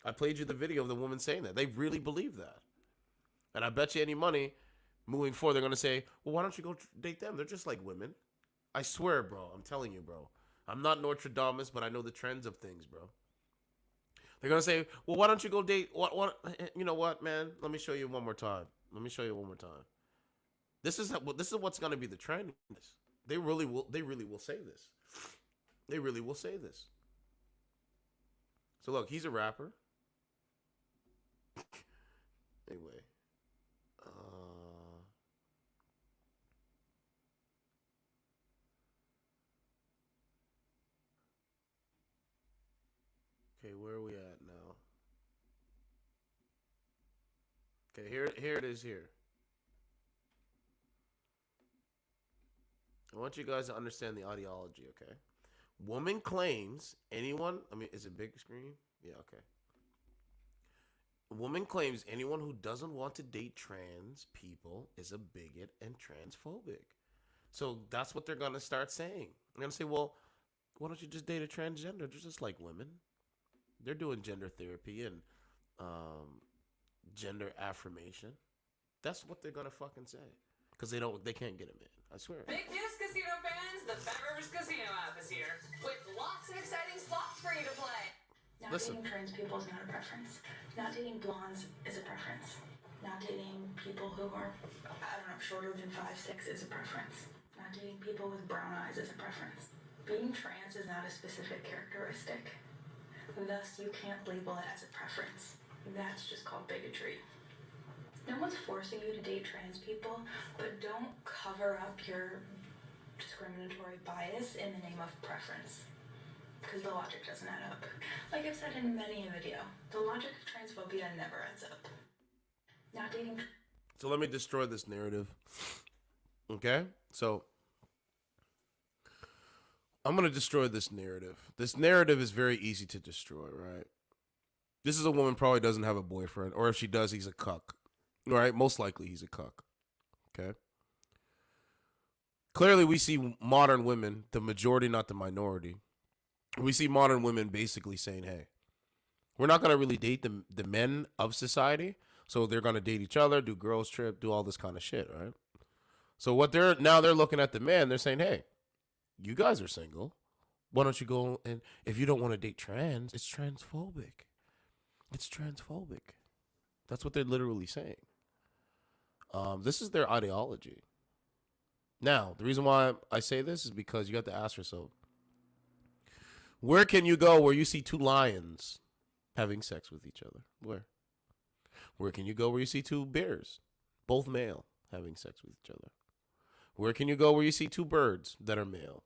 I played you the video of the woman saying that. They really believe that. And I bet you any money, moving forward, they're gonna say, "Well, why don't you go date them? They're just like women." I swear, bro. I'm telling you, bro. I'm not Nostradamus, but I know the trends of things, bro. They're gonna say, "Well, why don't you go date? What? You know what, man? Let me show you one more time. Let me show you one more time. This is what's gonna be the trend. They really will. They really will say this. They really will say this. So look, he's a rapper. Anyway, okay, where are we at now? Okay, here it is. Here, I want you guys to understand the ideology. Okay, woman claims anyone. I mean, is it big screen? Yeah. Okay. Woman claims anyone who doesn't want to date trans people is a bigot and transphobic. So that's what they're gonna start saying. They're gonna say, "Well, why don't you just date a transgender? They're just like women. They're doing gender therapy and um, gender affirmation." That's what they're gonna fucking say because they can't get him in. I swear. Big news, casino fans! The Bet Rivers Casino app is here with lots of exciting slots for you to play. Not Listen. dating trans people is not a preference. Not dating blondes is a preference. Not dating people who are, shorter than 5'6" is a preference. Not dating people with brown eyes is a preference. Being trans is not a specific characteristic. Thus, you can't label it as a preference. That's just called bigotry. No one's forcing you to date trans people, but don't cover up your discriminatory bias in the name of preference. Because the logic doesn't add up. Like I've said in many a video, the logic of transphobia never adds up. Not dating. So let me destroy this narrative. Okay? So I'm going to destroy this narrative. This narrative is very easy to destroy, right? This is a woman probably doesn't have a boyfriend, or if she does, he's a cuck. Right? Most likely he's a cuck. Okay? Clearly we see modern women, the majority, not the minority. We see modern women basically saying, "Hey, we're not going to really date the men of society. So they're going to date each other, do girls trip, do all this kind of shit, right?" So what they're looking at the men, they're saying, "Hey, you guys are single. Why don't you go and if you don't want to date trans, it's transphobic. It's transphobic." That's what they're literally saying. This is their ideology. Now, the reason why I say this is because you got to ask yourself, where can you go where you see two lions having sex with each other? Where? Where can you go where you see two bears, both male, having sex with each other? Where can you go where you see two birds that are male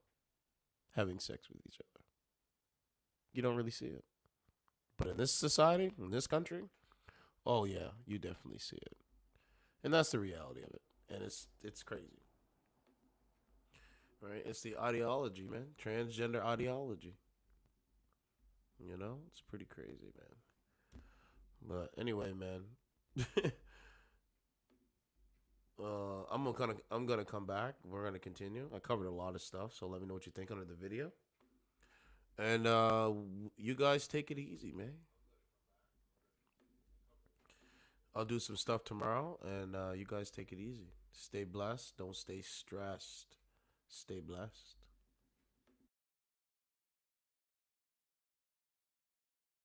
having sex with each other? You don't really see it. But in this society, in this country, oh yeah, you definitely see it. And that's the reality of it. And it's crazy. Right? It's the ideology, man. Transgender ideology. You know, it's pretty crazy, man. But anyway, man, I'm gonna come back. We're gonna continue. I covered a lot of stuff, so let me know what you think under the video. And you guys take it easy, man. I'll do some stuff tomorrow, and you guys take it easy. Stay blessed. Don't stay stressed. Stay blessed.